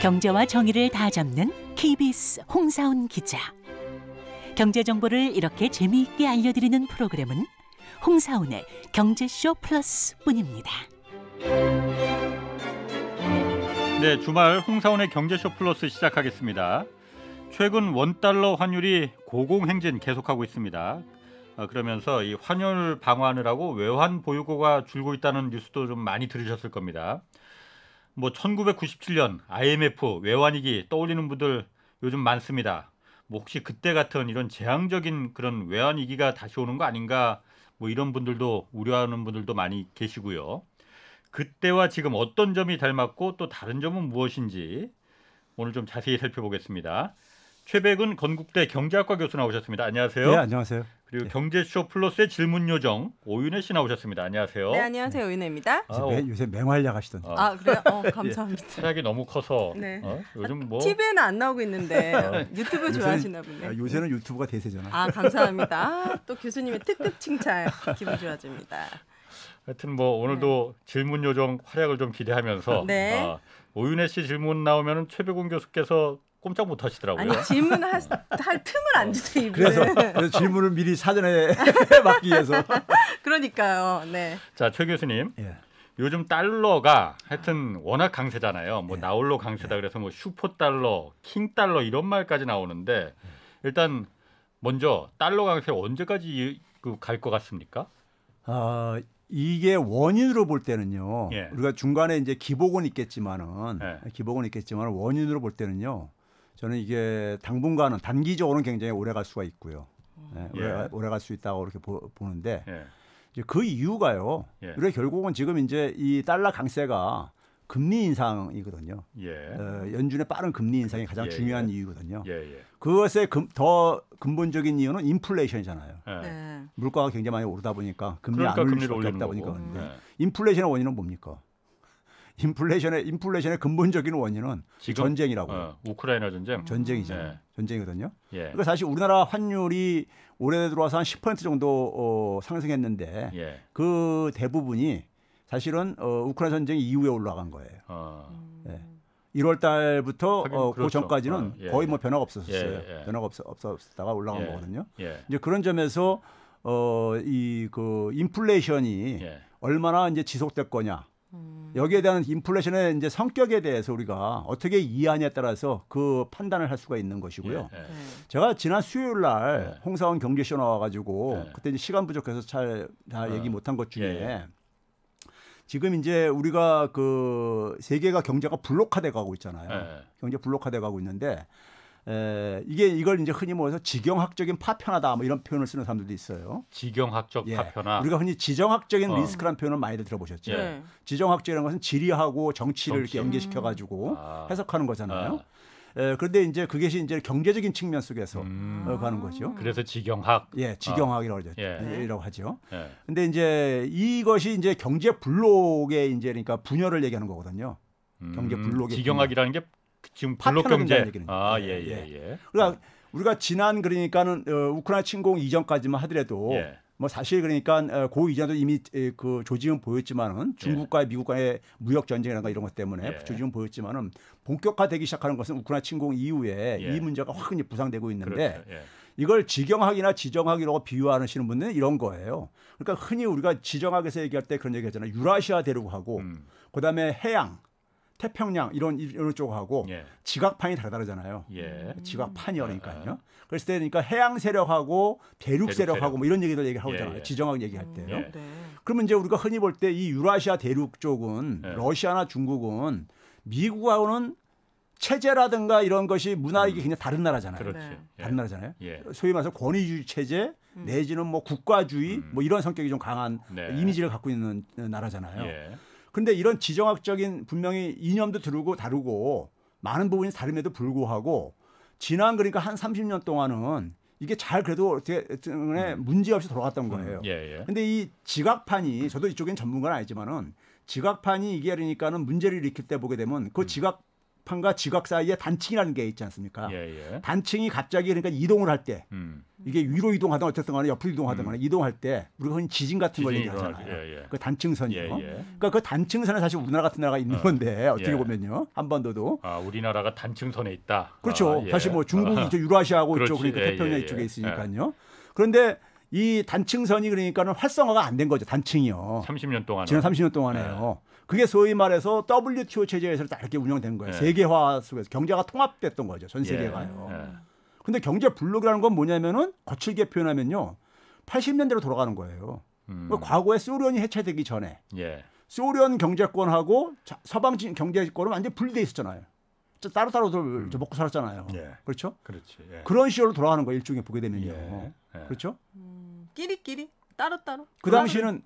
경제와 정의를 다 잡는 KBS 홍사훈 기자. 경제 정보를 이렇게 재미있게 알려드리는 프로그램은 홍사훈의 경제쇼 플러스뿐입니다. 네, 주말 홍사훈의 경제쇼 플러스 시작하겠습니다. 최근 원달러 환율이 고공행진 계속하고 있습니다. 그러면서 이 환율 방어하느라고 외환 보유고가 줄고 있다는 뉴스도 좀 많이 들으셨을 겁니다. 뭐 1997년 IMF 외환위기 떠올리는 분들 요즘 많습니다. 뭐 혹시 그때 같은 이런 재앙적인 그런 외환위기가 다시 오는 거 아닌가, 뭐 이런 분들도 우려하는 분들도 많이 계시고요. 그때와 지금 어떤 점이 닮았고 또 다른 점은 무엇인지 오늘 좀 자세히 살펴보겠습니다. 최백은 건국대 경제학과 교수 나오셨습니다. 안녕하세요. 네, 안녕하세요. 그리고 경제쇼 플러스의 질문 요정 오윤혜 씨 나오셨습니다. 안녕하세요. 네, 안녕하세요. 오윤혜입니다. 요새 맹활약 하시던데. 그래요? 감사합니다. 활약이 너무 커서 네. 요즘 뭐 TV에는 안 나오고 있는데 유튜브 좋아하시나 보네. 요새는 유튜브가 대세잖아. 감사합니다. 또 교수님의 특급 칭찬 기분 좋아집니다. 하여튼 뭐 오늘도 질문 요정 활약을 좀 기대하면서 네. 오윤혜 씨 질문 나오면은 최백운 교수께서 꼼짝 못 하시더라고요. 아니 질문할 틈을 안 주세요. 그래서 질문을 미리 사전에 막기 위해서. 그러니까요. 네. 자, 최 교수님. 예. 요즘 달러가 하여튼 워낙 강세잖아요. 뭐 나홀로 강세다 그래서 뭐 슈퍼달러, 킹달러 이런 말까지 나오는데 일단 먼저 달러 강세 언제까지 갈 것 같습니까? 이게 원인으로 볼 때는요. 예. 우리가 중간에 이제 기복은 있겠지만은 예. 원인으로 볼 때는요. 저는 이게 당분간은 단기적으로는 굉장히 오래 갈 수가 있고요. 오래 갈 수 있다고 이렇게 보는데 이제 그 이유가요. 우리가 결국은 지금 이제 이 달러 강세가 금리 인상이거든요. 연준의 빠른 금리 인상이 가장 중요한 이유거든요. 그것의 더 근본적인 이유는 인플레이션이잖아요. 물가가 굉장히 많이 오르다 보니까 금리 안 올릴 수밖에 없다 보니까 그런데 인플레이션의 원인은 뭡니까? 인플레이션의 근본적인 원인은 전쟁이라고요. 우크라이나 전쟁이잖아요. 전쟁이거든요. 그러니까 사실 우리나라 환율이 올해 들어와서 한 10% 정도 상승했는데 그 대부분이 사실은 우크라이나 전쟁 이후에 올라간 거예요. 1월 달부터 그 전까지는 거의 뭐 변화가 없었어요. 변화가 없었다가 올라간 거거든요. 이제 그런 점에서 그 인플레이션이 얼마나 이제 지속될 거냐. 여기에 대한 인플레이션의 이제 성격에 대해서 우리가 어떻게 이해하냐에 따라서 그 판단을 할 수가 있는 것이고요. 제가 지난 수요일 날 홍사훈 경제쇼 나와가지고 그때 이제 시간 부족해서 다 얘기 못한 것 중에 지금 이제 우리가 그 세계가 경제가 블록화돼 가고 있잖아요. 경제 블록화돼 가고 있는데 이걸 이제 흔히 모여서 지경학적인 파편화다 뭐 이런 표현을 쓰는 사람들도 있어요. 지경학적 파편화. 우리가 흔히 지정학적인 리스크라는 표현을 많이들 들어보셨죠. 지정학적이라는 것은 지리하고 정치를 이렇게 연계시켜 가지고 해석하는 거잖아요. 그런데 이제 그것이 이제 경제적인 측면 속에서 가는 거죠. 그래서 지경학. 지경학이라고 하죠. 근데 이제 이것이 이제 경제 블록의 이제 그러니까 분열을 얘기하는 거거든요. 경제 블록의 지경학이라는 게 지금 블록 경제. 그러니까 우리가 지난 그러니까는 우크라이나 침공 이전까지만 하더라도 뭐 사실 그러니까 그 이전도 이미 그 조짐은 보였지만은 중국과 미국과의 무역 전쟁이라든가 이런 것 때문에 조짐은 보였지만은 본격화되기 시작하는 것은 우크라이나 침공 이후에 이 문제가 확 부상되고 있는데 이걸 지경학이나 지정학이라고 비유하시는 분들은 이런 거예요. 그러니까 흔히 우리가 지정학에서 얘기할 때 그런 얘기하잖아요. 유라시아 대륙하고 그다음에 해양 태평양 이런 쪽하고 지각판이 다르잖아요. 지각판이라니까요. 그랬을 때 그러니까 해양 세력하고 대륙 세력하고 뭐 이런 얘기들 얘기하고 있잖아요. 지정학 얘기할 때요. 그러면 이제 우리가 흔히 볼 때 이 유라시아 대륙 쪽은 러시아나 중국은 미국하고는 체제라든가 이런 것이 문화익이 굉장히 다른 나라잖아요. 다른 나라잖아요. 소위 말해서 권위주의 체제 내지는 뭐 국가주의 뭐 이런 성격이 좀 강한 이미지를 갖고 있는 나라잖아요. 그런데 이런 지정학적인 분명히 이념도 다르고 많은 부분이 다름에도 불구하고 지난 그러니까 한 30년 동안은 이게 잘 그래도 어떻게 문제 없이 돌아갔던 거예요. 그런데 이 지각판이 저도 이쪽엔 전문가는 아니지만은 지각판이 이게 그러니까는 문제를 일으킬 때 보게 되면 그 지각 지각판과 지각 사이에 단층이라는 게 있지 않습니까? 예, 예. 단층이 갑자기 그러니까 이동을 할 때 이게 위로 이동하든 어쨌든 간에 옆으로 이동하든 간에 이동할 때 우리가 흔히 지진 같은 걸 얘기하잖아요. 예, 예. 그 단층선이요. 예, 예. 그러니까 그 단층선에 사실 우리나라 같은 나라가 있는 건데 어떻게 예. 보면요. 한반도도. 아, 우리나라가 단층선에 있다. 그렇죠. 예. 사실 뭐 중국이 유라시아하고 이쪽 그렇지. 그러니까 태평양 예, 예, 이쪽에 예. 있으니까요. 그런데 이 단층선이 그러니까는 활성화가 안 된 거죠. 단층이요. 30년 동안. 지난 30년 동안에요. 그게 소위 말해서 WTO 체제에서 다 이렇게 운영된 거예요. 세계화 속에서 경제가 통합됐던 거죠. 전 세계가요. 근데 경제 블록이라는 건 뭐냐면은 거칠게 표현하면요. 80년대로 돌아가는 거예요. 과거에 소련이 해체되기 전에 소련 경제권하고 서방 경제권은 완전히 분리돼 있었잖아요. 따로따로 먹고 살았잖아요. 그렇죠? 그렇지. 예. 그런 시절로 돌아가는 거예요. 일종의 보게 되면요. 그렇죠? 끼리끼리 따로따로. 그 당시는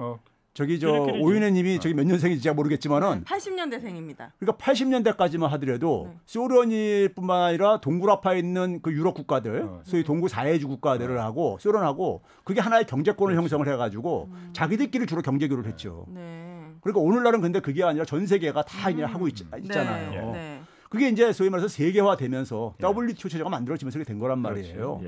저기 저 오윤혜님이 저기 몇 년생인지 제가 모르겠지만은 80년대생입니다. 그러니까 80년대까지만 하더라도 소련일뿐만 아니라 동굴아파에 있는 그 유럽 국가들, 소위 동구 사회주 국가들을 하고 소련하고 그게 하나의 경제권을 형성을 해가지고 자기들끼리 주로 경제 교류를 했죠. 그러니까 오늘날은 근데 그게 아니라 전 세계가 다 그냥 하고 있잖아요. 그게 이제 소위 말해서 세계화되면서 WTO 체제가 만들어지면서 그렇게 된 거란 말이에요.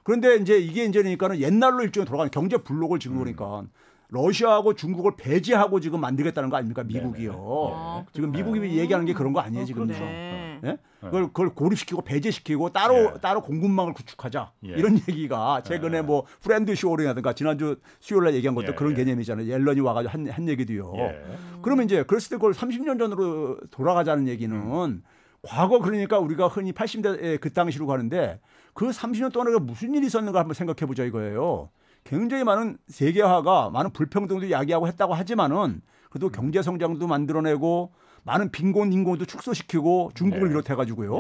그런데 이제 이게 이제 그러니까는 옛날로 일종의 돌아가는 경제 블록을 지금 그러니까 러시아하고 중국을 배제하고 지금 만들겠다는 거 아닙니까? 미국이요. 지금 미국이 얘기하는 게 그런 거 아니에요, 지금요. 네? 그걸 고립시키고 배제시키고 따로 공급망을 구축하자. 이런 얘기가 최근에 뭐 프렌드 쇼링이라든가 지난주 수요일 날 얘기한 것도 그런 개념이잖아요. 옐런이 와가지고 한 얘기도요. 그러면 이제 그랬을 때 그걸 30년 전으로 돌아가자는 얘기는 과거 그러니까 우리가 흔히 80대 그 당시로 가는데 그 30년 동안에 무슨 일이 있었는가 한번 생각해 보자 이거예요. 굉장히 많은 세계화가 많은 불평등도 야기하고 했다고 하지만은 그래도 경제 성장도 만들어내고 많은 빈곤 인구도 축소시키고 중국을 비롯해 가지고요.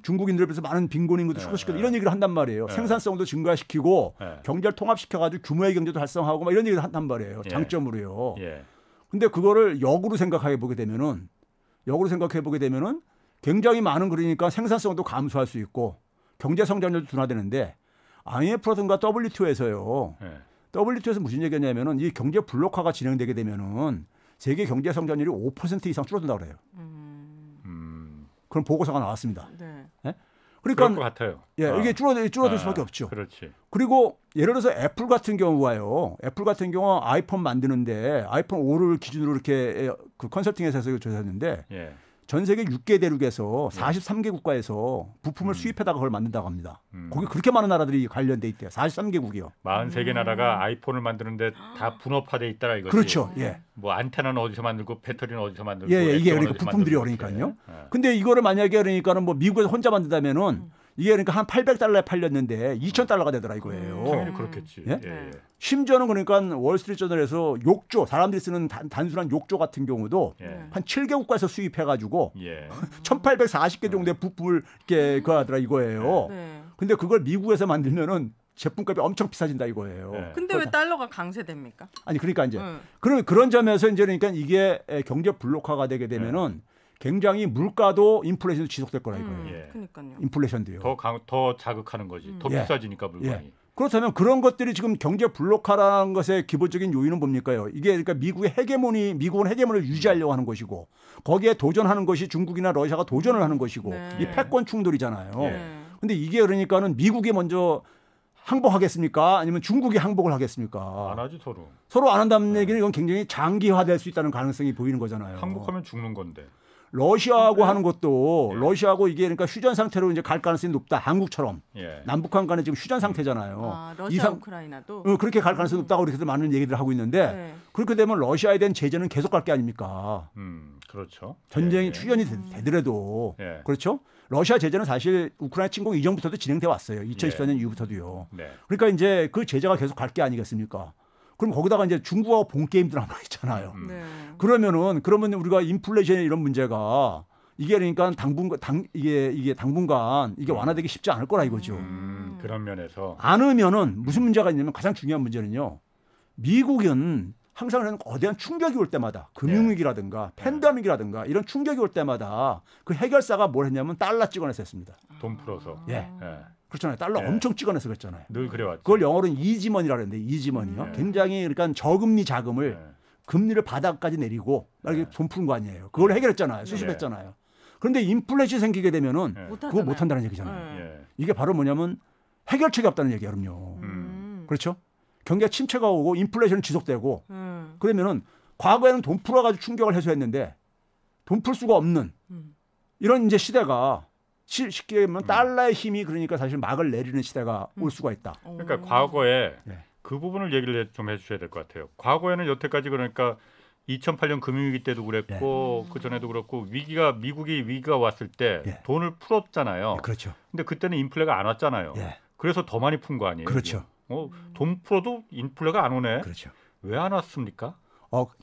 중국인들을 비해서 많은 빈곤 인구도 축소시키고 이런 얘기를 한단 말이에요. 생산성도 증가시키고 경제를 통합시켜 가지고 규모의 경제도 활성화하고 막 이런 얘기를 한단 말이에요. 장점으로요. 근데 그거를 역으로 생각해 보게 되면은 굉장히 많은 그러니까 생산성도 감소할 수 있고 경제 성장률도 둔화되는데 IMF라든가 WTO에서요. WTO에서 무슨 얘기냐면은 이 경제 블록화가 진행되게 되면은 세계 경제 성장률이 5% 이상 줄어든다고 그래요. 그런 보고서가 나왔습니다. 그러니까 그럴 것 같아요. 이게 줄어들 수밖에 없죠. 그렇지. 그리고 예를 들어서 애플 같은 경우 아이폰 만드는데 아이폰 5를 기준으로 이렇게 그 컨설팅 회사에서 조사했는데 전 세계 6개 대륙에서 43개 국가에서 부품을 수입해다가 그걸 만든다고 합니다. 거기 그렇게 많은 나라들이 관련돼 있대요. 43개국이요. 43개 나라가 아이폰을 만드는데 다 분업화돼 있다라 이거지. 그렇죠. 뭐 안테나는 어디서 만들고 배터리는 어디서 만들고. 이게 그러니까 부품들이 그러니까요. 근데 이거를 만약에 그러니까는 뭐 미국에서 혼자 만든다면은 이게 그러니까 한 $800에 팔렸는데 $2,000가 되더라 이거예요. 당연히 그렇겠지. 심지어는 그러니까 월스트리트저널에서 욕조, 사람들이 쓰는 단순한 욕조 같은 경우도 한 7개 국가에서 수입해가지고 1,840개 정도의 부품을 이렇게 그하더라 이거예요. 근데 그걸 미국에서 만들면은 제품값이 엄청 비싸진다 이거예요. 근데 왜 달러가 강세됩니까? 아니 그러니까 이제 그런 점에서 이제 그러니까 이게 경제 블록화가 되게 되면은 굉장히 물가도 인플레이션도 지속될 거라 이거예요. 그러니까요. 인플레이션도요. 더 자극하는 거지. 더 비싸지니까 물건이. 그렇다면 그런 것들이 지금 경제 블록화라는 것의 기본적인 요인은 뭡니까요? 이게 그러니까 미국은 헤게모니를 유지하려고 하는 것이고 거기에 도전하는 것이 중국이나 러시아가 도전을 하는 것이고 이 패권 충돌이잖아요. 근데 이게 그러니까는 미국이 먼저 항복하겠습니까? 아니면 중국이 항복을 하겠습니까? 안 하지 서로. 서로 안 한다는 얘기는 이건 굉장히 장기화될 수 있다는 가능성이 보이는 거잖아요. 항복하면 죽는 건데. 러시아하고 하는 것도 러시아하고 이게 그러니까 휴전 상태로 이제 갈 가능성이 높다. 한국처럼 남북한 간에 지금 휴전 상태잖아요. 러시아 우크라이나도 그렇게 갈 가능성이 높다고 이렇게 많은 얘기들을 하고 있는데 그렇게 되면 러시아에 대한 제재는 계속 갈 게 아닙니까? 그렇죠. 전쟁이 추전이 되더라도 그렇죠. 러시아 제재는 사실 우크라이나 침공 이전부터도 진행돼 왔어요. 2014년 이후부터도요. 그러니까 이제 그 제재가 계속 갈 게 아니겠습니까? 그럼 거기다가 이제 중국하고 본 게임들 하나 있잖아요. 그러면 우리가 인플레이션 이런 문제가 이게 그러니까 이게 당분간 이게 완화되기 쉽지 않을 거라 이거죠. 그런 면에서 않으면은 무슨 문제가 있냐면 가장 중요한 문제는요. 미국은 항상 거대한 충격이 올 때마다 금융위기라든가 팬데믹이라든가 이런 충격이 올 때마다 그 해결사가 뭘 했냐면 달러 찍어냈었습니다. 돈 풀어서. 그렇잖아요. 달러 엄청 찍어내서 그랬잖아요. 늘 그래왔죠. 그걸 영어로는 이지머니라고 하는데 이지머니요. 굉장히 그러니까 저금리 자금을 금리를 바닥까지 내리고 이렇게 돈 푸는 거 아니에요. 그걸 해결했잖아요. 수습했잖아요. 그런데 인플레이션이 생기게 되면은 그거 못 한다는 얘기잖아요. 이게 바로 뭐냐면 해결책이 없다는 얘기예요, 그럼요. 그렇죠? 경기가 침체가 오고 인플레이션이 지속되고 그러면은 과거에는 돈 풀어가지고 충격을 해소했는데 돈 풀 수가 없는 이런 이제 시대가 쉽게 얘기하면 달러의 힘이 그러니까 사실 막을 내리는 시대가 올 수가 있다. 그러니까 과거에 그 부분을 얘기를 좀 해주셔야 될 것 같아요. 과거에는 여태까지 그러니까 2008년 금융위기 때도 그랬고 그 전에도 그렇고 미국이 위기가 왔을 때 돈을 풀었잖아요. 그렇죠. 근데 그때는 인플레가 안 왔잖아요. 그래서 더 많이 푼 거 아니에요? 그렇죠. 돈 풀어도 인플레가 안 오네. 그렇죠. 왜 안 왔습니까?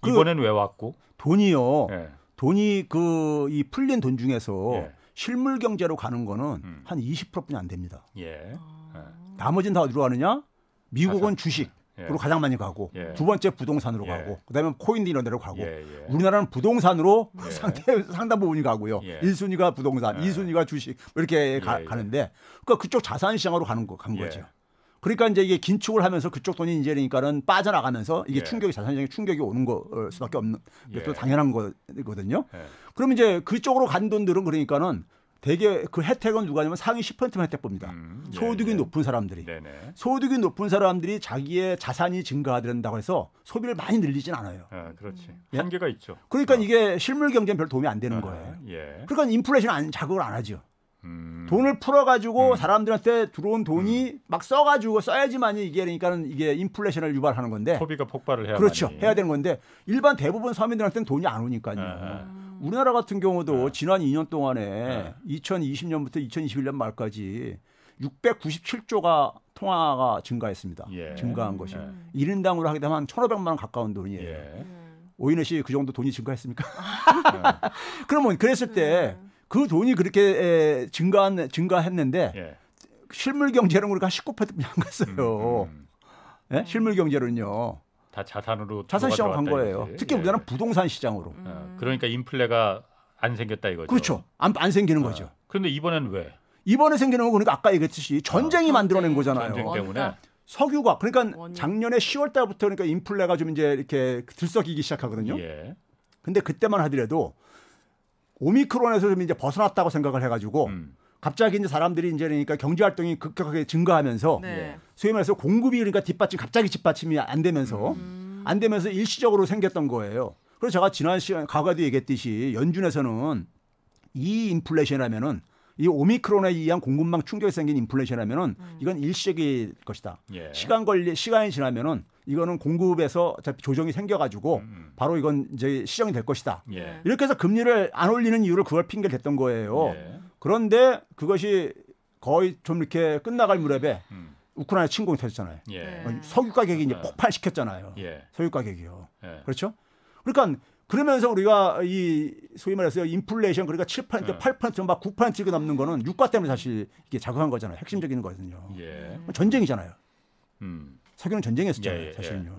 이번엔 왜 왔고? 돈이요. 돈이 이 풀린 돈 중에서 실물 경제로 가는 거는 한 20%뿐이 안 됩니다. 나머지는 다 어디로 가느냐? 미국은 주식으로 가장 많이 가고 두 번째 부동산으로 가고 그다음에 코인 이런 데로 가고 우리나라는 부동산으로 상당 부분이 가고요. 1순위가 부동산, 2순위가 주식 이렇게 가는데 그러니까 그쪽 자산 시장으로 간 거죠. 그러니까 이제 이게 긴축을 하면서 그쪽 돈이 이제 그러니까는 빠져나가면서 이게 충격이 자산시장에 충격이 오는 거 수밖에 없는 또 당연한 거거든요. 그럼 이제 그쪽으로 간 돈들은 그러니까는 대개 그 혜택은 누가 하냐면 상위 10%만 혜택 봅니다. 소득이 높은 사람들이. 소득이 높은 사람들이 자기의 자산이 증가된다고 해서 소비를 많이 늘리진 않아요. 그렇지. 한계가 있죠. 그러니까 이게 실물 경제는 별 도움이 안 되는 거예요. 그러니까 인플레이션 자극을 안 하죠. 돈을 풀어가지고 사람들한테 들어온 돈이 막 써가지고 써야지만이 이게 그러니까는 이게 인플레이션을 유발하는 건데 소비가 폭발을 해야 그렇죠. 해야 되는 건데 일반 대부분 서민들한테는 돈이 안 오니까요. 우리나라 같은 경우도 지난 2년 동안에 2020년부터 2021년 말까지 697조가 통화가 증가했습니다. 증가한 것이 1인당으로 하게 되면 한 1,500만 원 가까운 돈이에요. 오인혜 씨 그 정도 돈이 증가했습니까? 그러면 그랬을 때 그 돈이 그렇게 증가했는데 실물 경제는 우리가 19%뿐이 안 갔어요. 실물 경제는요. 다 자산으로 자산 시장으로 간 거예요. 특히 우리나라는 부동산 시장으로. 그러니까 인플레가 안 생겼다 이거죠. 그렇죠. 안 생기는 거죠. 그런데 이번엔 왜? 이번에 생기는 건 그러니까 아까 얘기했듯이 전쟁이 만들어낸 거잖아요. 전쟁 때문에. 석유가 그러니까 작년에 10월 달부터 그러니까 인플레가 좀 이제 이렇게 들썩이기 시작하거든요. 근데 그때만 하더라도 오미크론에서 좀 이제 벗어났다고 생각을 해가지고 갑자기 이제 사람들이 이제 그러니까 경제 활동이 급격하게 증가하면서 소위 말해서 공급이 그러니까 갑자기 뒷받침이 안 되면서 일시적으로 생겼던 거예요. 그래서 제가 지난 시간 과거에도 얘기했듯이 연준에서는 이 인플레이션이라면은 이 오미크론에 의한 공급망 충격이 생긴 인플레이션이라면은 이건 일시적일 것이다. 시간이 지나면은 이거는 공급에서 어차피 조정이 생겨가지고 바로 이건 이제 시정이 될 것이다. 이렇게 해서 금리를 안 올리는 이유를 그걸 핑계를 댔던 거예요. 그런데 그것이 거의 좀 이렇게 끝나갈 무렵에 우크라이나 침공이 터졌잖아요. 석유 가격이 이제 폭발시켰잖아요. 석유 가격이요. 그렇죠? 그러니까 그러면서 우리가 이 소위 말해서 인플레이션 그러니까 7%, 8%, 막 9% 넘는 거는 유가 때문에 사실 이게 자극한 거잖아요. 핵심적인 거거든요. 전쟁이잖아요. 석유는 전쟁이었잖아요. 사실은요.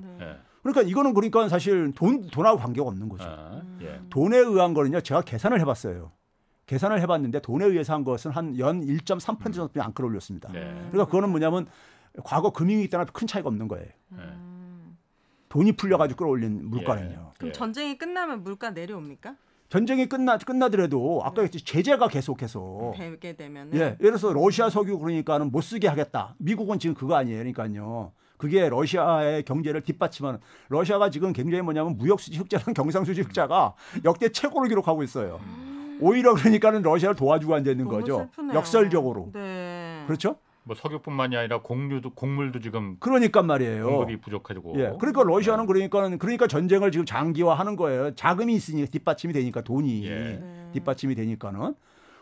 그러니까 이거는 그러니까 사실 돈하고 관계가 없는 거죠. 돈에 의한 거는요. 제가 계산을 해봤어요. 계산을 해봤는데 돈에 의해서 한 것은 한 연 1.3% 정도 안 끌어올렸습니다. 그러니까 그거는 뭐냐면 과거 금융위기 때랑 큰 차이가 없는 거예요. 돈이 풀려가지고 끌어올린 물가는요. 그럼 전쟁이 끝나면 물가 내려옵니까? 전쟁이 끝나더라도 아까 했듯이 제재가 계속해서 되게 되면 예를 들어서 러시아 석유 그러니까는 못 쓰게 하겠다. 미국은 지금 그거 아니에요. 그러니까요. 그게 러시아의 경제를 뒷받침하는 러시아가 지금 굉장히 뭐냐면 무역수지 흑자랑 경상수지 흑자가 역대 최고를 기록하고 있어요. 오히려 그러니까는 러시아를 도와주고 앉아 있는 거죠. 슬프네요. 역설적으로. 그렇죠? 뭐 곡물뿐만이 아니라 곡물도 지금 그러니까 말이에요. 공급이 부족하고. 그러니까 러시아는 그러니까 전쟁을 지금 장기화하는 거예요. 자금이 있으니까 뒷받침이 되니까 돈이 뒷받침이 되니까는.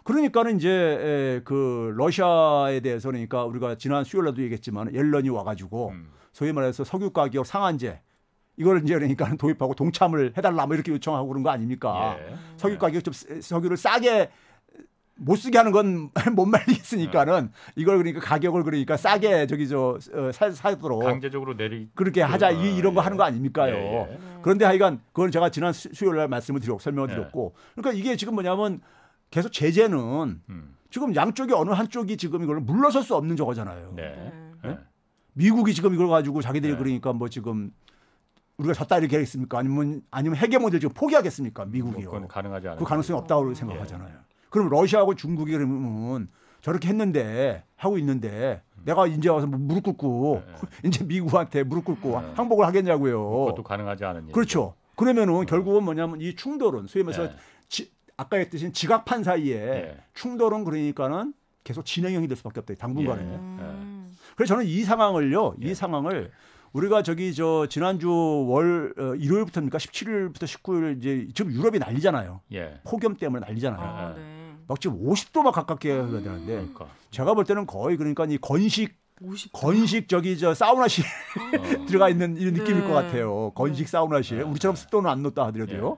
그러니까는 이제 그 러시아에 대해서 그러니까 우리가 지난 수요일에도 얘기했지만 옐런이 와가지고 소위 말해서 석유 가격 상한제 이걸 이제 그러니까 도입하고 동참을 해달라 뭐 이렇게 요청하고 그런 거 아닙니까? 석유 가격 좀 석유를 싸게 못 쓰게 하는 건 못 말리겠으니까는 이걸 그러니까 가격을 그러니까 싸게 사도록 강제적으로 그렇게 하자 이런 거 하는 거 아닙니까요? 그런데 하여간 그건 제가 지난 수요일 날 설명을 드렸고 그러니까 이게 지금 뭐냐면 계속 제재는 지금 양쪽이 어느 한쪽이 지금 이걸 물러설 수 없는 저거잖아요. 미국이 지금 이걸 가지고 자기들이 그러니까 뭐 지금 우리가 졌다 이렇게 하겠습니까? 아니면 헤게모니를 지금 포기하겠습니까? 미국이요. 그건 가능하지 않아요. 그 가능성이 없다고 생각하잖아요. 그럼 러시아하고 중국이 그러면 저렇게 했는데 하고 있는데 내가 이제 와서 무릎 꿇고 이제 미국한테 무릎 꿇고 항복을 하겠냐고요. 그것도 가능하지 않은 얘기죠. 그렇죠. 그러면은 결국은 뭐냐면 이 충돌은 소위 말해서 아까 했듯이 지각판 사이에 충돌은 그러니까는 계속 진행형이 될 수밖에 없다. 당분간은. 그래서 저는 이 상황을요. 이 상황을 우리가 지난주 일요일부터입니까? 17일부터 19일 이제 지금 유럽이 난리잖아요. 폭염 때문에 난리잖아요. 막 지금 50도 막 가깝게 해야 되는데 그러니까. 제가 볼 때는 거의 그러니까 이 건식 사우나실 들어가 있는 이런 느낌일 것 같아요. 건식 사우나실. 우리처럼 습도는 안 높다 하더라도요.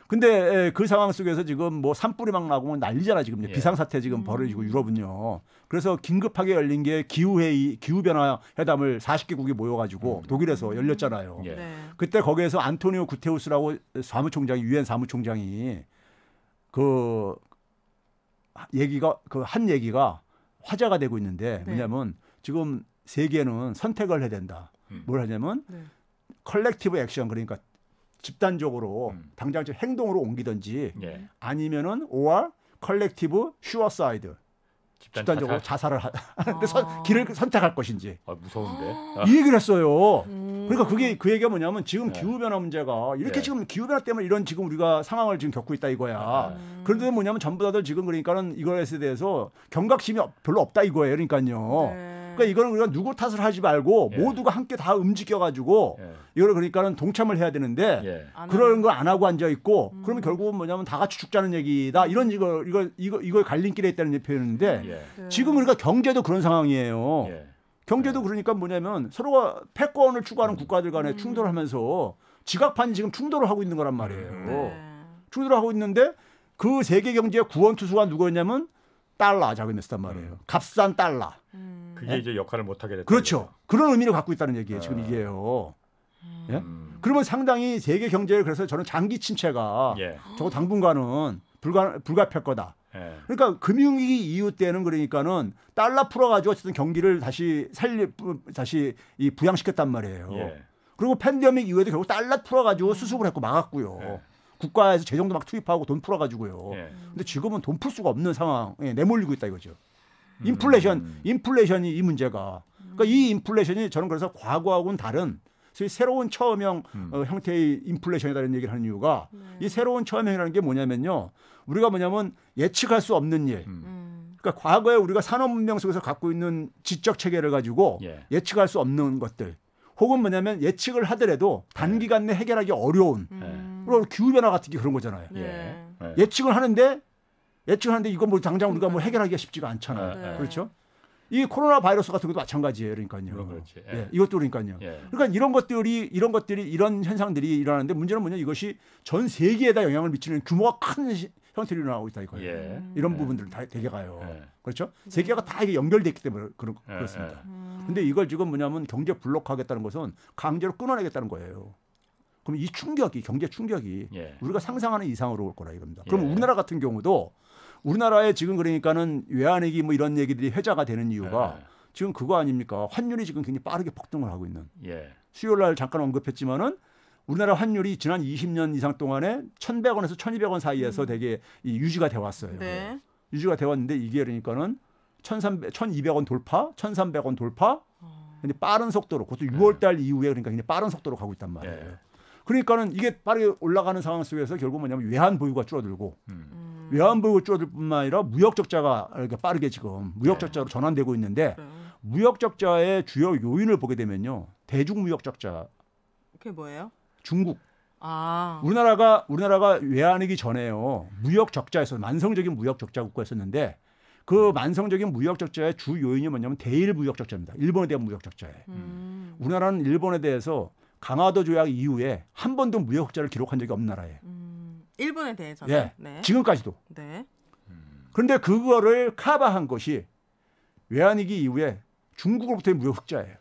근데 그 상황 속에서 지금 뭐 산불이 막 나고 난리잖아 지금 비상사태 지금 벌어지고 유럽은요. 그래서 긴급하게 열린 게 기후변화 회담을 40개국이 모여가지고 독일에서 열렸잖아요. 그때 거기에서 안토니오 구테우스라고 유엔 사무총장이 그 얘기가 화제가 되고 있는데 뭐냐면 지금 세계는 선택을 해야 된다. 뭘 하냐면 컬렉티브 액션 그러니까 집단적으로 당장 행동으로 옮기든지 아니면은 or 컬렉티브 슈어사이드 집단적으로 자살을 길을 선택할 것인지. 무서운데. 이 얘기를 했어요. 그러니까 그 얘기가 뭐냐면 지금 기후변화 문제가 이렇게 지금 기후변화 때문에 이런 지금 우리가 상황을 지금 겪고 있다 이거야. 그런데 뭐냐면 전부 다들 지금 그러니까는 이거에 대해서 경각심이 별로 없다 이거예요. 그러니까요. 그러니까 이거는 우리가 누구 탓을 하지 말고 모두가 함께 다 움직여가지고 이걸 그러니까는 동참을 해야 되는데 그런 걸 안 하고 앉아 있고 그러면 결국은 뭐냐면 다 같이 죽자는 얘기다. 이걸 갈림길에 있다는 표현인데 지금 그러니까 경제도 그런 상황이에요. 경제도 그러니까 뭐냐면 서로가 패권을 추구하는 국가들 간에 충돌하면서 지각판이 지금 충돌을 하고 있는 거란 말이에요. 충돌을 하고 있는데 그 세계 경제의 구원투수가 누구였냐면 달러 자금이었단 말이에요. 값싼 달러. 그게 이제 역할을 못하게 됐다. 그렇죠. 그런 의미를 갖고 있다는 얘기예요. 지금 이게요. 그러면 상당히 세계 경제를 그래서 저는 장기 침체가 저거 당분간은 불가피할 거다. 그러니까 금융위기 이후 때는 그러니까는 달러 풀어가지고 어쨌든 경기를 다시 이 부양시켰단 말이에요. 그리고 팬데믹 이후에도 결국 달러 풀어가지고 수습을 했고 막았고요. 국가에서 재정도 막 투입하고 돈 풀어가지고요. 근데 지금은 돈 풀 수가 없는 상황에 내몰리고 있다 이거죠. 인플레이션이 이 문제가. 그러니까 이 인플레이션이 저는 그래서 과거하고는 다른 새로운 처음형 형태의 인플레이션이라는 얘기를 하는 이유가 이 새로운 처음형이라는 게 뭐냐면요. 우리가 뭐냐면 예측할 수 없는 일. 그러니까 과거에 우리가 산업문명 속에서 갖고 있는 지적 체계를 가지고 예측할 수 없는 것들. 혹은 뭐냐면 예측을 하더라도 단기간 내 해결하기 어려운 그리고 기후변화 같은 게 그런 거잖아요. 예측을 하는데 이건 뭐 당장 우리가 뭐 해결하기가 쉽지가 않잖아요. 그렇죠? 이 코로나 바이러스 같은 것도 마찬가지예요. 그러니까요. 이것도 그러니까요. 그러니까 이런 현상들이 일어나는데 문제는 뭐냐 이것이 전 세계에다 영향을 미치는 규모가 큰 형태로 일어나고 있다 이거예요. 이런 부분들은 다 되게 가요. 그렇죠? 세계가 다 이게 연결돼 있기 때문에 그렇습니다. 근데 이걸 지금 뭐냐면 경제 블록하겠다는 것은 강제로 끊어내겠다는 거예요. 그럼 이 경제 충격이 우리가 상상하는 이상으로 올 거라 이겁니다. 그럼 우리나라 같은 경우도 우리나라에 지금 그러니까는 외환위기 뭐 이런 얘기들이 회자가 되는 이유가 지금 그거 아닙니까? 환율이 지금 굉장히 빠르게 폭등을 하고 있는. 수요일 날 잠깐 언급했지만은 우리나라 환율이 지난 20년 이상 동안에 1,100원에서 1,200원 사이에서 되게 유지가 돼 왔어요. 유지가 돼 왔는데 이게 그러니까는 1,200원 돌파, 1,300원 돌파. 근데 빠른 속도로 그것도 6월 달 이후에 그러니까 굉장히 빠른 속도로 가고 있단 말이에요. 그러니까는 이게 빠르게 올라가는 상황 속에서 결국 뭐냐면 외환 보유가 줄어들고 외환 보유가 줄어들 뿐만 아니라 무역 적자가 이렇게 빠르게 지금 무역 적자로 전환되고 있는데 무역 적자의 주요 요인을 보게 되면요. 대중 무역 적자. 그게 뭐예요? 중국. 우리나라가 외환위기 전에요. 무역 적자에서 만성적인 무역 적자 국가였었는데 그 만성적인 무역 적자의 주 요인이 뭐냐면 대일 무역 적자입니다. 일본에 대한 무역 적자예요. 우리나라는 일본에 대해서 강화도 조약 이후에 한 번도 무역 흑자를 기록한 적이 없는 나라예요. 일본에 대해서는 지금까지도. 그런데 그거를 커버한 것이 외환위기 이후에 중국으로부터의 무역 흑자예요.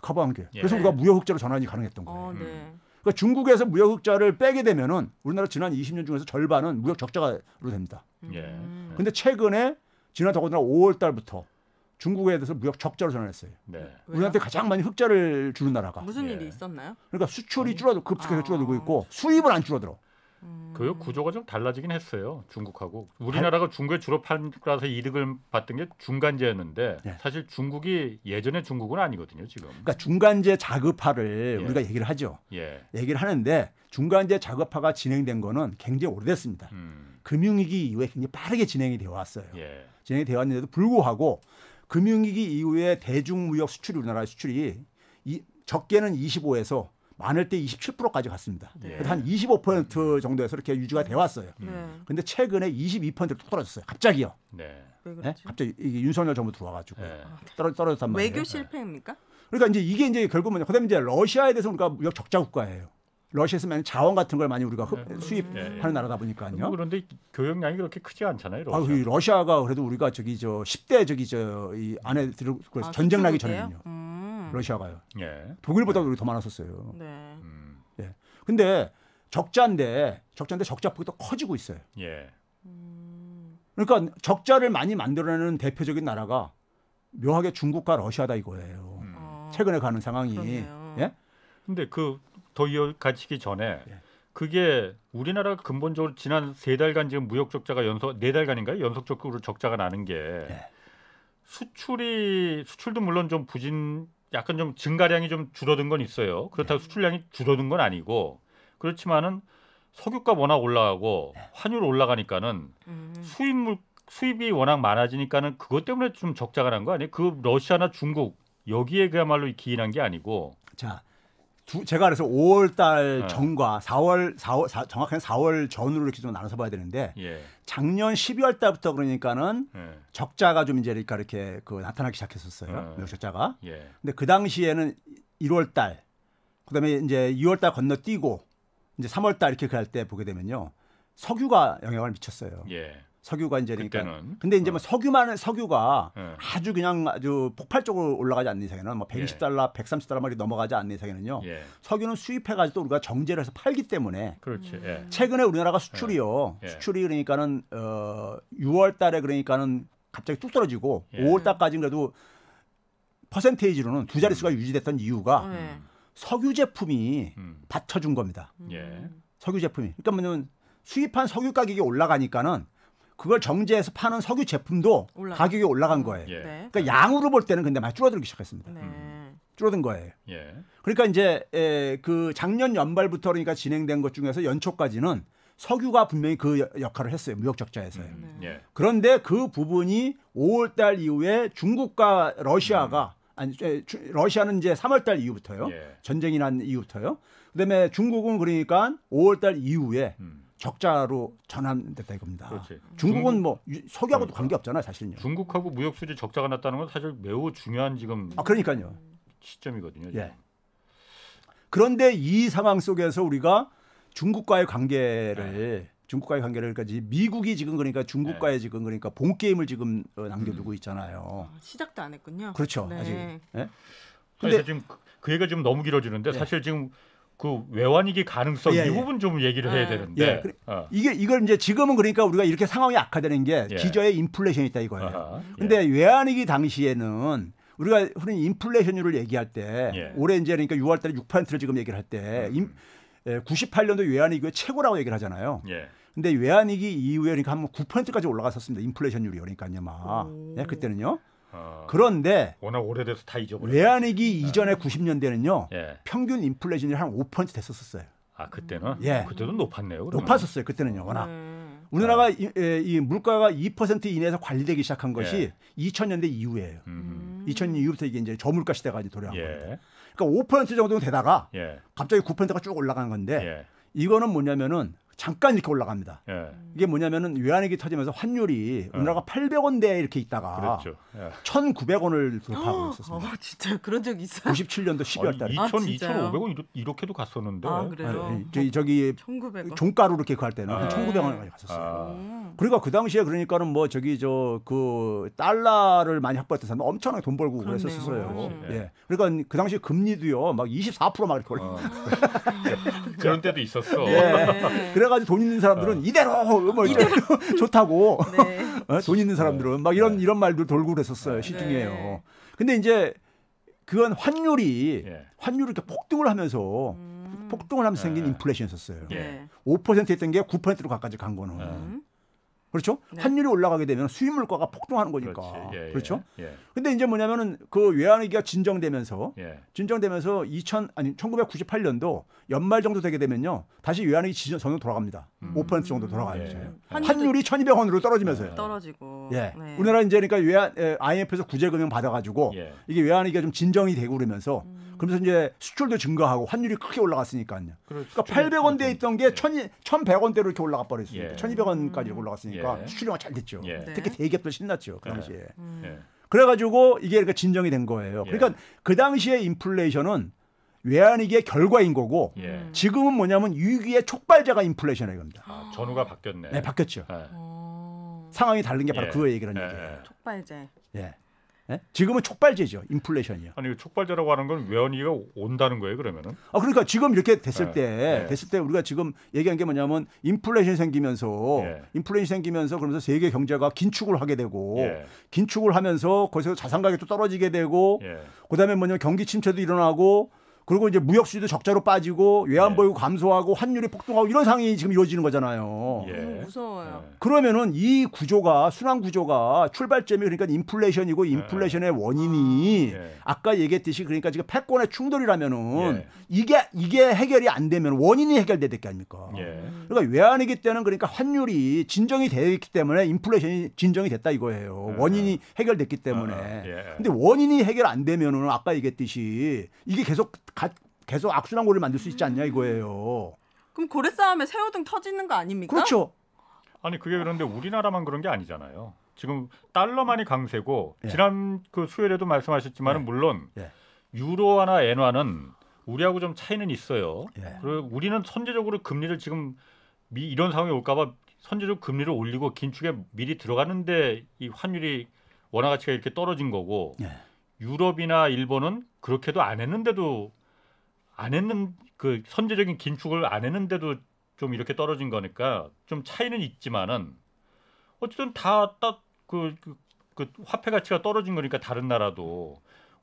커버한 게. 그래서 우리가 무역 흑자로 전환이 가능했던 거예요. 그러니까 중국에서 무역 흑자를 빼게 되면은 우리나라 지난 20년 중에서 절반은 무역 적자로 됩니다. 그런데 최근에 지난 더군다나 5월 달부터 중국에 대해서 무역 적자로 전환했어요. 우리한테 가장 많이 흑자를 주는 나라가. 무슨 일이 있었나요? 그러니까 수출이 급속해서 줄어들고 있고 수입은 안 줄어들어. 그 구조가 좀 달라지긴 했어요. 중국하고 우리나라가 중국에 주로 팔아서 이득을 받던 게 중간재였는데 예. 사실 중국이 예전의 중국은 아니거든요. 지금. 그러니까 중간재 자급화를 예. 우리가 얘기를 하죠. 예. 얘기를 하는데 중간재 자급화가 진행된 거는 굉장히 오래됐습니다. 금융위기 이후에 굉장히 빠르게 진행이 되어 왔어요. 예. 진행이 되어 왔는데도 불구하고 금융위기 이후에 대중무역 수출이 우리나라 수출이 적게는 25에서 많을 때 27%까지 갔습니다. 예. 그래서 한 25% 정도에서 이렇게 유지가 되어 왔어요. 근데 최근에 22%로 뚝 떨어졌어요. 갑자기요. 네. 왜 그렇죠? 네? 갑자기 이게 윤석열 정부 들어와가지고 예. 떨어졌단 말이에요. 외교 실패입니까? 그러니까 이제 이게 이제 결국은 그다음에 이제 러시아에 대해서 우리가 무역 적자 국가예요. 러시아에서 많이 자원 같은 걸 많이 우리가 수입하는 나라다 보니까요. 그런데 교역량이 그렇게 크지 않잖아요. 아, 러시아가 그래도 우리가 저기 저 10대 저기 저 이 안에 들어 그래서 전쟁 나기 전에는요. 러시아가요. 예. 독일보다 우리 더 많았었어요. 네. 예. 근데 적자인데 적자폭이 더 커지고 있어요. 예. 그러니까 적자를 많이 만들어내는 대표적인 나라가 묘하게 중국과 러시아다 이거예요. 최근에 가는 상황이. 그러네요. 예? 근데 그 더 이어가시기 전에 그게 우리나라가 근본적으로 지난 3달간 지금 무역 적자가 4달간인가요? 연속적으로 적자가 나는 게 수출도 물론 좀 약간 좀 증가량이 좀 줄어든 건 있어요. 그렇다고 수출량이 줄어든 건 아니고 그렇지만은 석유값 워낙 올라가고 환율 올라가니까는 수입이 워낙 많아지니까는 그것 때문에 좀 적자가 난 거 아니에요? 그 러시아나 중국 여기에 그야말로 기인한 게 아니고. 자, 제가 그래서 5월달 전과 4월 정확하게 4월 전으로 이렇게 좀 나눠서 봐야 되는데 작년 12월 달부터 그러니까는 적자가 좀 이제 이렇게 그 나타나기 시작했었어요. 무역 적자가. 근데 그 당시에는 1월 달, 그다음에 이제 2월 달 건너뛰고 이제 3월 달 이렇게 갈 때 보게 되면요. 석유가 영향을 미쳤어요. 석유가 이제 그러니까 그때는. 근데 이제 뭐 석유가 아주 그냥 아주 폭발적으로 올라가지 않는 이상에는 뭐 120달러, 130달러 막 넘어가지 않는 이상에는요. 석유는 수입해 가지고 우리가 정제를 해서 팔기 때문에 그렇지. 최근에 우리나라가 수출이요. 수출이 그러니까는 6월 달에 그러니까는 갑자기 뚝 떨어지고 5월 달까지는 그래도 퍼센테이지로는 두 자릿수가 유지됐던 이유가 석유 제품이 받쳐준 겁니다. 석유 제품이. 그러니까 뭐냐면 수입한 석유 가격이 올라가니까는 그걸 정제해서 파는 석유 제품도 가격이 올라간 거예요. 그러니까 양으로 볼 때는 근데 많이 줄어들기 시작했습니다. 줄어든 거예요. 그러니까 이제 그 작년 연말부터 그러니까 진행된 것 중에서 연초까지는 석유가 분명히 그 역할을 했어요. 무역 적자에서요. 그런데 그 부분이 5월 달 이후에 중국과 러시아가 아니 러시아는 이제 3월 달 이후부터요. 전쟁이 난 이후부터요. 그다음에 중국은 그러니까 5월 달 이후에 적자로 전환됐다 이겁니다. 그렇지. 중국은 뭐 석유하고도 관계 없잖아요, 사실은요. 중국하고 무역 수지 적자가 났다는 건 사실 매우 중요한 지금 그러니까요. 시점이거든요. 지금. 그런데 이 상황 속에서 우리가 중국과의 관계를 그러니까 미국이 지금 그러니까 중국과의 지금 그러니까 본 게임을 지금 남겨두고 있잖아요. 시작도 안 했군요. 그렇죠. 네. 아직. 근데 지금 그 얘기가 좀 너무 길어지는데 사실 지금 그 외환위기 가능성 이 부분 좀 얘기를 해야 되는데 이걸 이제 지금은 그러니까 우리가 이렇게 상황이 악화되는 게 기저에 인플레이션이 있다 이거예요. 근데 외환위기 당시에는 우리가 흔히 인플레이션율을 얘기할 때 올해 이제 그러니까 6월달에 6%를 지금 얘기를 할 때 98년도 외환위기의 최고라고 얘기를 하잖아요. 근데 외환위기 이후에 그러니까 한 9%까지 올라갔었습니다. 인플레이션율이 그러니까요, 막 그때는요. 그런데 워낙 오래돼서 다 잊어버렸어요. 외환위기 이전에 90년대는요. 평균 인플레이션이 한 5% 됐었어요. 그때는? 그때도 높았네요. 그러면. 높았었어요. 그때는요. 워낙. 우리나라가 이 물가가 2% 이내에서 관리되기 시작한 것이 2000년대 이후예요. 2000년 이후부터 이게 이제 저물가 시대가 이제 도래한 겁니다. 그러니까 5% 정도 되다가 갑자기 9%가 쭉 올라간 건데 이거는 뭐냐면은 잠깐 이렇게 올라갑니다. 이게 뭐냐면은 외환위기 터지면서 환율이 우리나라가 800원대에 이렇게 있다가 1,900원을 돌파하고 있었습니다. 진짜 그런 적 있어요? 97년도 12월 달에. 2,500원 이렇게도 갔었는데. 그래요? 저기 1,900원. 종가로 이렇게 갈 때는 한 1,900원까지 갔었어요. 그러니까 그 당시에 그러니까는 뭐 저기 그 달러를 많이 확보했던 사람 엄청나게 돈 벌고 그랬었어요. 그러니까 그 당시에 금리도요 막 24%막 이렇게 올라. 그런 때도 있었어. 그래가지고 돈 있는 사람들은 이대로 뭐 좋다고 돈 있는 사람들은 막 이런 말도 돌고 그랬었어요. 시중에요. 근데 이제 그건 환율이 이렇게 폭등을 하면서 폭등을 하면서 생긴 인플레이션이었어요. 예. 5% 했던 게 9%로 가까이 간 거는. 그렇죠? 네. 환율이 환율이 올라가게 되면 수입 물가가 폭등하는 거니까. 예, 그렇죠? 예. 근데 이제 뭐냐면은 그 외환위기가 진정되면서 예. 1998년도 연말 정도 되게 되면요. 다시 외환위기 전으로 돌아갑니다. 5% 정도 돌아가요. 예. 환율이 1,200원으로 떨어지면서요. 떨어지고. 예. 네. 우리나라 이제 그러니까 IMF에서 구제금융 받아가지고 예. 이게 외환위기가 좀 진정이 되고 그러면서 그러면서 이제 수출도 증가하고 환율이 크게 올라갔으니까요. 그러니까 800원대에 있던 게 1,100원대로 이렇게 올라가 버렸으니까 예. 1,200원까지 올라갔으니까 예. 수출이 잘 됐죠. 예. 네. 특히 대기업들 신났죠. 그 당시에. 예. 그래가지고 이게 그러니까 진정이 된 거예요. 예. 그러니까 그 당시에 인플레이션은 외환위기의 결과인 거고 예. 지금은 뭐냐면 위기의 촉발자가 인플레이션이에요. 겁니다. 아, 전후가 바뀌었네. 네, 바뀌었죠. 예. 상황이 다른 게 바로 예. 그 얘기라는 예. 얘기예요. 촉발제. 예. 예? 지금은 촉발제죠. 인플레이션이요. 아니 촉발제라고 하는 건 외환위기가 온다는 거예요, 그러면은? 그러니까 지금 이렇게 됐을 예. 때 우리가 지금 얘기한 게 뭐냐면 인플레이션이 생기면서 예. 그러면서 세계 경제가 긴축을 하게 되고 예. 긴축을 하면서 거기서 자산 가격도 떨어지게 되고 예. 그다음에 뭐냐면 경기 침체도 일어나고 그리고 이제 무역 수지도 적자로 빠지고 외환 보유고 감소하고 환율이 폭등하고 이런 상황이 지금 이루어지는 거잖아요. 예. 너무 무서워요. 그러면은 이 구조가 순환 구조가 출발점이 그러니까 인플레이션이고 인플레이션의 원인이 예. 아까 얘기했듯이 그러니까 지금 패권의 충돌이라면은 예. 이게 해결이 안 되면 원인이 해결돼야 될 게 아닙니까? 예. 그러니까 외환위기 때는 그러니까 환율이 진정이 되었기 때문에 인플레이션이 진정이 됐다 이거예요. 원인이 해결됐기 때문에. 예. 근데 원인이 해결 안 되면은 아까 얘기했듯이 이게 계속 악순환고리를 만들 수 있지 않냐 이거예요. 그럼 고래 싸움에 새우등 터지는 거 아닙니까? 그렇죠. 아니 그게 그런데 우리나라만 그런 게 아니잖아요. 지금 달러만이 강세고 예. 지난 그 수요일에도 말씀하셨지만은 예. 물론 예. 유로화나 엔화는 우리하고 좀 차이는 있어요. 예. 그리고 우리는 선제적으로 금리를 지금 이런 상황이 올까봐 선제적 금리를 올리고 긴축에 미리 들어가는데 이 환율이 원화 가치가 이렇게 떨어진 거고 예. 유럽이나 일본은 그렇게도 안 했는데도 그 선제적인 긴축을 안 했는데도 좀 이렇게 떨어진 거니까 좀 차이는 있지만은 어쨌든 그 화폐 가치가 떨어진 거니까 다른 나라도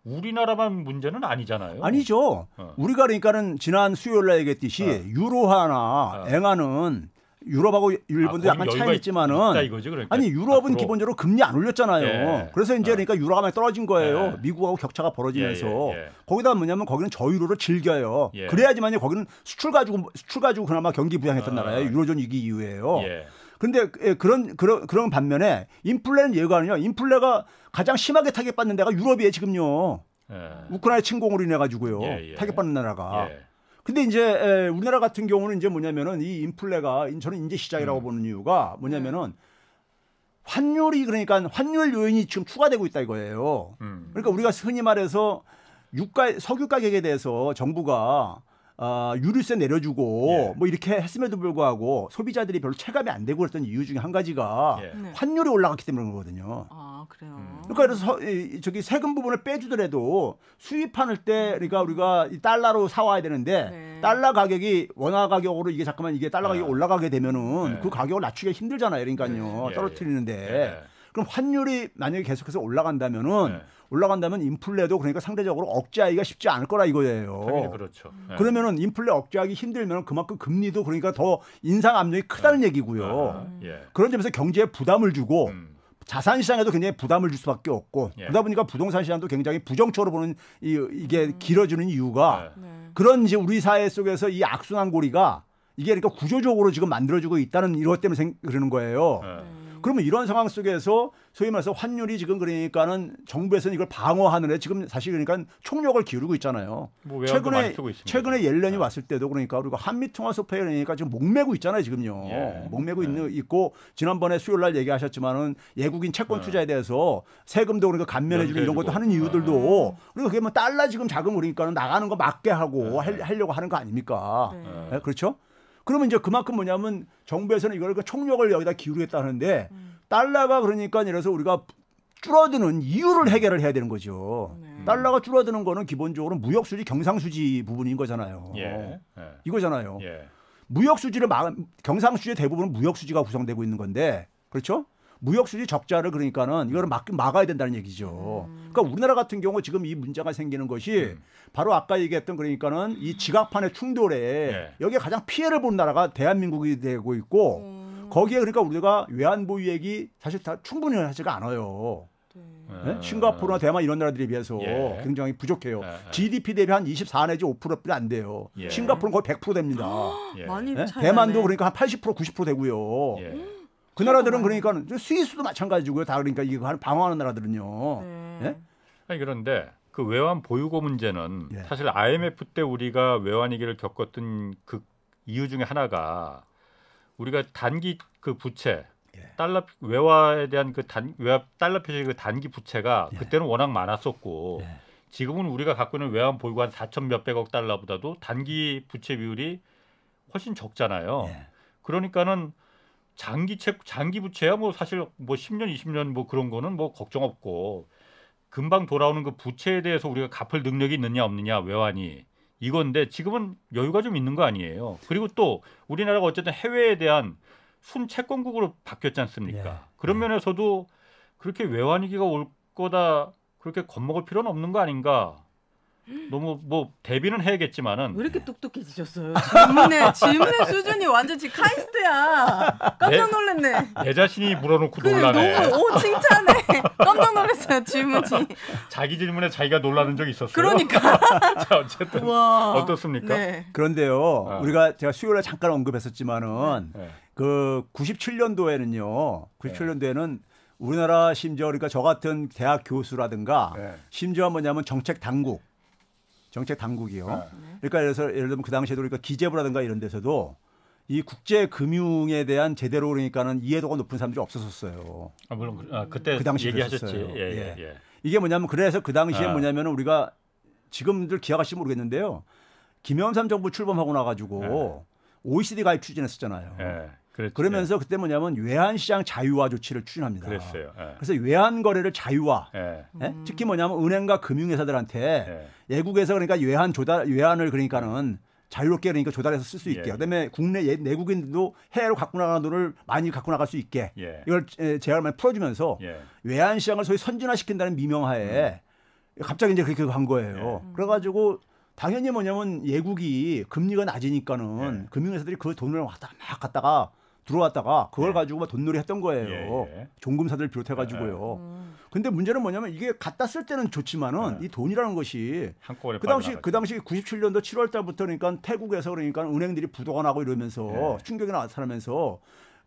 우리나라만 문제는 아니잖아요. 아니죠. 우리가 그러니까는 지난 수요일 날 얘기했듯이 유로화나 엔화는 유럽하고 일본도 약간 차이는 있지만은 이거지, 그러니까. 아니 유럽은 앞으로. 기본적으로 금리 안 올렸잖아요. 예. 그래서 이제 그러니까 유로가 많이 떨어진 거예요. 예. 미국하고 격차가 벌어지면서 예. 거기다 뭐냐면 거기는 저유로를 즐겨요. 예. 그래야지만요 거기는 수출 가지고 그나마 경기 부양했던 나라예요. 유로존 위기 이후에요. 예. 그런데 그런 반면에 인플레는 얘가는요. 인플레가 가장 심하게 타격받는 데가 유럽이에요 지금요. 예. 우크라이나 침공으로 인해 가지고요. 예. 타격받는 나라가. 예. 근데 이제 우리나라 같은 경우는 이제 뭐냐면은 이 인플레가 저는 이제 시작이라고 보는 이유가 뭐냐면은 환율이 그러니까 환율 요인이 지금 추가되고 있다 이거예요. 그러니까 우리가 흔히 말해서 석유 가격에 대해서 정부가 유류세 내려주고 뭐 이렇게 했음에도 불구하고 소비자들이 별로 체감이 안 되고 그랬던 이유 중에 한 가지가 네. 환율이 올라갔기 때문에 그거거든요. 아 그래요. 그러니까 그래서 저기 세금 부분을 빼주더라도 수입하는 때 그러니까 우리가 이 달러로 사와야 되는데 네. 달러 가격이 원화 가격으로 이게 달러 가격이 올라가게 되면은 네. 그 가격을 낮추기가 힘들잖아요. 그러니까요. 예. 떨어뜨리는데 예. 그럼 환율이 만약에 계속해서 올라간다면 인플레도 그러니까 상대적으로 억제하기가 쉽지 않을 거라 이거예요. 당연히 그렇죠. 예. 그러면은 인플레 억제하기 힘들면 그만큼 금리도 그러니까 더 인상 압력이 크다는 얘기고요. 예. 그런 점에서 경제에 부담을 주고 자산 시장에도 굉장히 부담을 줄 수밖에 없고 예. 그러다 보니까 부동산 시장도 굉장히 부정적으로 보는 이게 길어지는 이유가 예. 네. 그런 이제 우리 사회 속에서 이 악순환고리가 이게 그러니까 구조적으로 지금 만들어지고 있다는 이것 때문에 그러는 거예요. 예. 그러면 이런 상황 속에서 소위 말해서 환율이 지금 그러니까는 정부에서는 이걸 방어하는 애 지금 사실 그러니까 총력을 기울이고 있잖아요. 뭐 외환도 많이 쓰고 있습니다. 최근에 옐렌이 왔을 때도 그러니까 우리가 한미 통화 소파에 그러니까 지금 목매고 있잖아요, 지금요. 예. 목매고 있고 지난번에 수요일 날 얘기하셨지만은 외국인 채권 투자에 대해서 세금도 그러니까 감면해 주는 이런 것도 하는 이유들도 그리고 그게 뭐 달러 지금 자금 그러니까는 나가는 거 막게 하고 하려고 하는 거 아닙니까? 네. 네, 그렇죠? 그러면 이제 그만큼 뭐냐면 정부에서는 이걸 총력을 여기다 기울이겠다는데 달러가 그러니까 이래서 우리가 줄어드는 이유를 해결을 해야 되는 거죠. 달러가 줄어드는 거는 기본적으로 무역 수지 경상 수지 부분인 거잖아요. 예. 이거잖아요. 예. 무역 수지를 경상 수지의 대부분은 무역 수지가 구성되고 있는 건데 그렇죠? 무역 수지 적자를 그러니까는 이거를 막아야 된다는 얘기죠. 그러니까 우리나라 같은 경우 지금 이 문제가 생기는 것이 바로 아까 얘기했던 그러니까는 이 지각판의 충돌에 여기에 가장 피해를 본 나라가 대한민국이 되고 있고 거기에 그러니까 우리가 외환보유액이 사실 다 충분히 하지가 않아요. 네? 싱가포르나 대만 이런 나라들에 비해서 굉장히 부족해요. GDP 대비 한 24 내지 5%뿐이 안 돼요. 싱가포르는 거의 100% 됩니다. 많이 네? 대만도 그러니까 한 80% 90% 되고요. 그 나라들은 그러니까 스위스도 마찬가지고요. 다 그러니까 이거 방어하는 나라들은요. 네? 아니, 그런데 그 외환 보유고 문제는 사실 IMF 때 우리가 외환 위기를 겪었던 그 이유 중에 하나가 우리가 단기 그 부채 달러 외화에 대한 그 외화 달러 표시 그 단기 부채가 그때는 워낙 많았었고 지금은 우리가 갖고 있는 외환 보유고 한 4천 몇백억 달러보다도 단기 부채 비율이 훨씬 적잖아요. 그러니까는 장기 부채야 뭐 사실 뭐 10년 20년 뭐 그런 거는 뭐 걱정 없고 금방 돌아오는 그 부채에 대해서 우리가 갚을 능력이 있느냐 없느냐 외환이 이건데 지금은 여유가 좀 있는 거 아니에요. 그리고 또 우리나라가 어쨌든 해외에 대한 순채권국으로 바뀌었지 않습니까? 그런 면에서도 그렇게 외환 위기가 올 거다 그렇게 겁먹을 필요는 없는 거 아닌가? 너무 뭐 대비는 해야겠지만은 왜 이렇게 똑똑해지셨어요? 질문의 수준이 완전 지금 카이스트야. 깜짝 놀랐네. 내 자신이 물어놓고 놀라네. 너무 칭찬해. 깜짝 놀랐어요 질문이. 자기 질문에 자기가 놀라는 적이 있었어요. 그러니까. 자 어쨌든 와. 어떻습니까? 그런데요, 우리가 제가 수요일에 잠깐 언급했었지만은 그 97년도에는요, 97년도에는 우리나라 심지어 그러니까 저 같은 대학 교수라든가 심지어 뭐냐면 정책 당국이요. 그러니까 예를 들면 그 당시에도 그러니까 기재부라든가 이런 데서도 이 국제 금융에 대한 제대로 그러니까는 이해도가 높은 사람들이 없었어요. 물론 그때 그 당시 얘기하셨지. 이게 뭐냐면 그래서 그 당시에 뭐냐면 우리가 지금들 기억하실지 모르겠는데요. 김영삼 정부 출범하고 나가지고 OECD 가입 추진했었잖아요. 그러면서 그때 뭐냐면 외환시장 자유화 조치를 추진합니다. 그랬어요. 그래서 외환 거래를 자유화. 특히 뭐냐면 은행과 금융회사들한테 외국에서 그러니까 외환을 그러니까는 자유롭게 그러니까 조달해서 쓸 수 있게. 그다음에 국내 내국인들도 해외로 갖고 나가는 돈을 많이 갖고 나갈 수 있게. 이걸 제한을 많이 풀어주면서 외환시장을 소위 선진화시킨다는 미명하에 갑자기 이제 그렇게 한 거예요. 그래가지고. 당연히 뭐냐면 예국이 금리가 낮으니까는 금융회사들이 그 돈을 막 갖다가 들어왔다가 그걸 가지고 막 돈놀이 했던 거예요. 종금사들 비롯해가지고요. 근데 문제는 뭐냐면 이게 갖다 쓸 때는 좋지만은 이 돈이라는 것이 그 당시 97년도 7월 달부터 그러니까 태국에서 그러니까 은행들이 부도가 나고 이러면서 충격이 나타나면서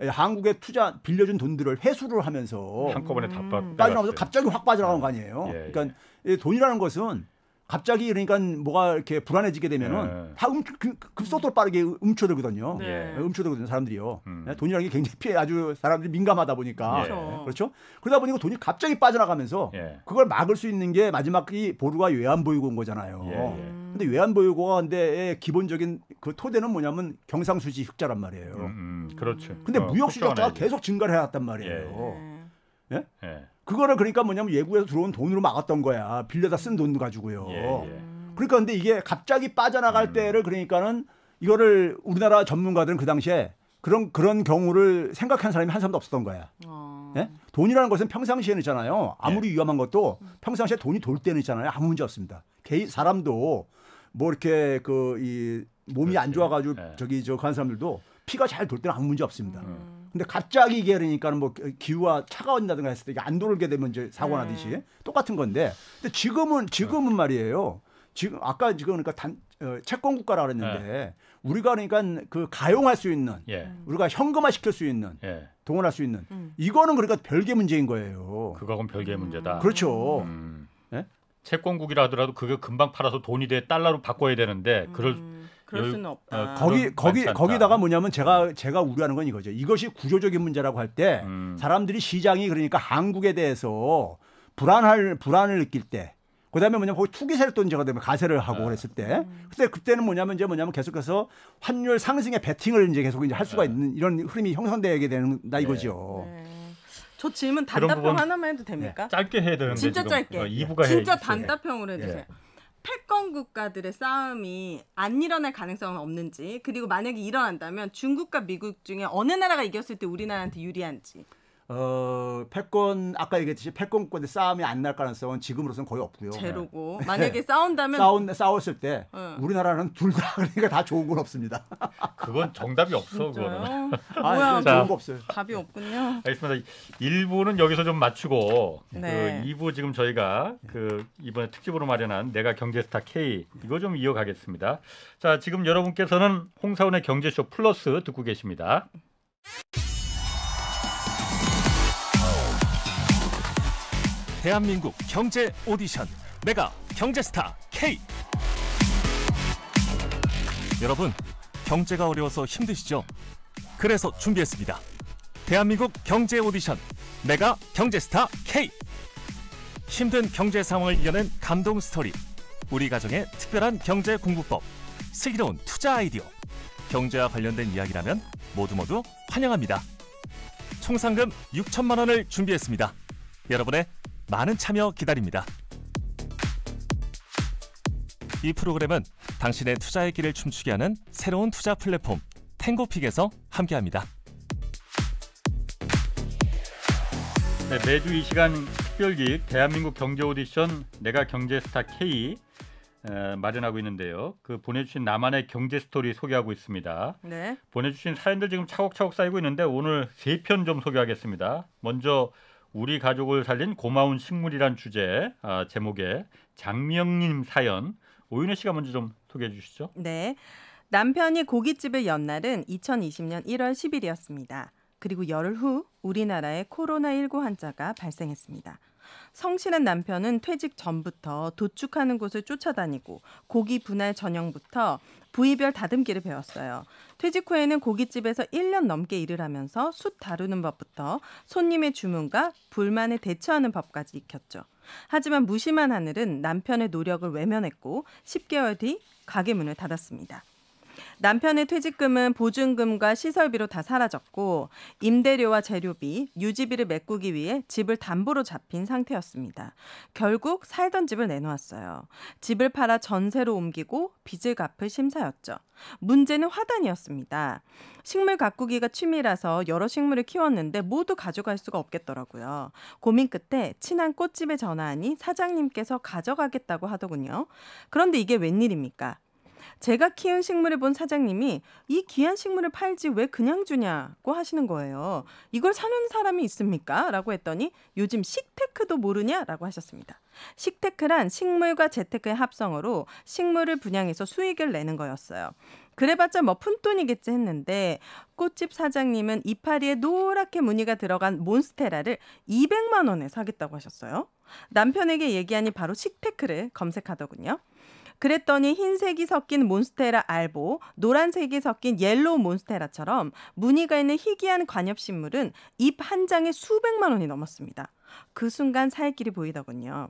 한국에 빌려준 돈들을 회수를 하면서 한꺼번에 다 빠져나가면서 갑자기 확 빠져나간 거 아니에요. 그러니까 돈이라는 것은 갑자기 그러니까 뭐가 이렇게 불안해지게 되면은 다 급속도로 빠르게 움츠러들거든요. 움츠러들거든요, 사람들이요. 돈이라는 게 굉장히 아주 사람들이 민감하다 보니까 그렇죠. 그러다 보니까 돈이 갑자기 빠져나가면서 그걸 막을 수 있는 게 마지막 이 보루가 외환보유고인 거잖아요. 근데 외환보유고가 근데 기본적인 그 토대는 뭐냐면 경상수지 흑자란 말이에요. 그렇죠. 근데 무역수지 적자가 계속 증가를 해왔단 말이에요. 그거를 그러니까 뭐냐면 외국에서 들어온 돈으로 막았던 거야. 빌려다 쓴 돈 가지고요. 그러니까 근데 이게 갑자기 빠져나갈 때를 그러니까는 이거를 우리나라 전문가들은 그 당시에 그런 경우를 생각한 사람이 한 사람도 없었던 거야. 돈이라는 것은 평상시에는 있잖아요. 아무리 위험한 것도 평상시에 돈이 돌 때는 있잖아요. 아무 문제 없습니다. 사람도 뭐 이렇게 이 몸이 안 좋아가지고 그런 사람들도 피가 잘 돌 때는 아무 문제 없습니다. 근데 갑자기 이게 그러니까는 뭐 기후가 차가워진다든가 했을 때 이게 안 돌게 되면 이제 사고 나듯이 똑같은 건데, 근데 지금은 말이에요. 지금 아까 그러니까 채권 국가라 그랬는데 우리가 그러니까 그 가용할 수 있는 우리가 현금화 시킬 수 있는 동원할 수 있는 이거는 그러니까 별개 문제인 거예요. 그거는 별개 문제다. 그렇죠. 채권국이라 하더라도 그게 금방 팔아서 돈이 돼 달러로 바꿔야 되는데 그럴 수는 없다. 거기다가 뭐냐면 제가 우려하는 건 이거죠. 이것이 구조적인 문제라고 할 때 사람들이 시장이 그러니까 한국에 대해서 불안을 느낄 때, 그다음에 뭐냐면 거기 투기세를 또 제가 가세를 하고 그랬을 때, 그때는 뭐냐면 계속해서 환율 상승에 베팅을 이제 계속 이제 할 수가 있는 이런 흐름이 형성되게 된다 이거죠. 저 질문 단답형 하나만 해도 됩니까? 짧게 해야 되는데 진짜 짧게. 2부가 진짜 단답형으로 해주세요. 패권 국가들의 싸움이 안 일어날 가능성은 없는지, 그리고 만약에 일어난다면 중국과 미국 중에 어느 나라가 이겼을 때 우리나라한테 유리한지. 패권 아까 얘기했듯이 패권권의 싸움이 안 날 가능성은 지금으로서는 거의 없고요. 제로고 만약에 싸운다면 싸웠을 때 우리나라는 둘 다 그러니까 다 좋은 건 없습니다. 그건 정답이 없어. 그거는. 뭐야? 좋은 거 없어요. 답이 없군요. 알겠습니다. 1부는 여기서 좀 마치고 네. 그 2부 지금 저희가 그 이번에 특집으로 마련한 내가 경제스타 K 이거 좀 이어가겠습니다. 자, 지금 여러분께서는 홍사원의 경제쇼 플러스 듣고 계십니다. 대한민국 경제 오디션 내가 경제스타 K. 여러분, 경제가 어려워서 힘드시죠? 그래서 준비했습니다. 대한민국 경제 오디션 내가 경제스타 K. 힘든 경제 상황을 이겨낸 감동 스토리, 우리 가정의 특별한 경제 공부법, 슬기로운 투자 아이디어, 경제와 관련된 이야기라면 모두 환영합니다. 총 상금 6천만 원을 준비했습니다. 여러분의 많은 참여 기다립니다. 이 프로그램은 당신의 투자의 길을 춤추게 하는 새로운 투자 플랫폼 탱고픽에서 함께합니다. 네, 매주 이 시간 특별기획 대한민국 경제 오디션 내가 경제스타 K 마련하고 있는데요. 그 보내주신 나만의 경제 스토리 소개하고 있습니다. 네. 보내주신 사연들 지금 차곡차곡 쌓이고 있는데 오늘 3편 좀 소개하겠습니다. 먼저 우리 가족을 살린 고마운 식물이란 주제 제목의 장미영님 사연 오윤혜 씨가 먼저 좀 소개해 주시죠. 네. 남편이 고깃집을 연 날은 2020년 1월 10일이었습니다. 그리고 열흘 후 우리나라에 코로나19 환자가 발생했습니다. 성실한 남편은 퇴직 전부터 도축하는 곳을 쫓아다니고 고기 분할 전형부터 부위별 다듬기를 배웠어요. 퇴직 후에는 고깃집에서 1년 넘게 일을 하면서 숯 다루는 법부터 손님의 주문과 불만에 대처하는 법까지 익혔죠. 하지만 무심한 하늘은 남편의 노력을 외면했고 10개월 뒤 가게 문을 닫았습니다. 남편의 퇴직금은 보증금과 시설비로 다 사라졌고 임대료와 재료비, 유지비를 메꾸기 위해 집을 담보로 잡힌 상태였습니다. 결국 살던 집을 내놓았어요. 집을 팔아 전세로 옮기고 빚을 갚을 심사였죠. 문제는 화단이었습니다. 식물 가꾸기가 취미라서 여러 식물을 키웠는데 모두 가져갈 수가 없겠더라고요. 고민 끝에 친한 꽃집에 전화하니 사장님께서 가져가겠다고 하더군요. 그런데 이게 웬일입니까? 제가 키운 식물을 본 사장님이 이 귀한 식물을 팔지 왜 그냥 주냐고 하시는 거예요. 이걸 사는 사람이 있습니까? 라고 했더니 요즘 식테크도 모르냐라고 하셨습니다. 식테크란 식물과 재테크의 합성어로 식물을 분양해서 수익을 내는 거였어요. 그래봤자 뭐 푼돈이겠지 했는데 꽃집 사장님은 이파리에 노랗게 무늬가 들어간 몬스테라를 200만 원에 사겠다고 하셨어요. 남편에게 얘기하니 바로 식테크를 검색하더군요. 그랬더니 흰색이 섞인 몬스테라 알보, 노란색이 섞인 옐로우 몬스테라처럼 무늬가 있는 희귀한 관엽식물은 잎 한 장에 수백만 원이 넘었습니다. 그 순간 살 길이 보이더군요.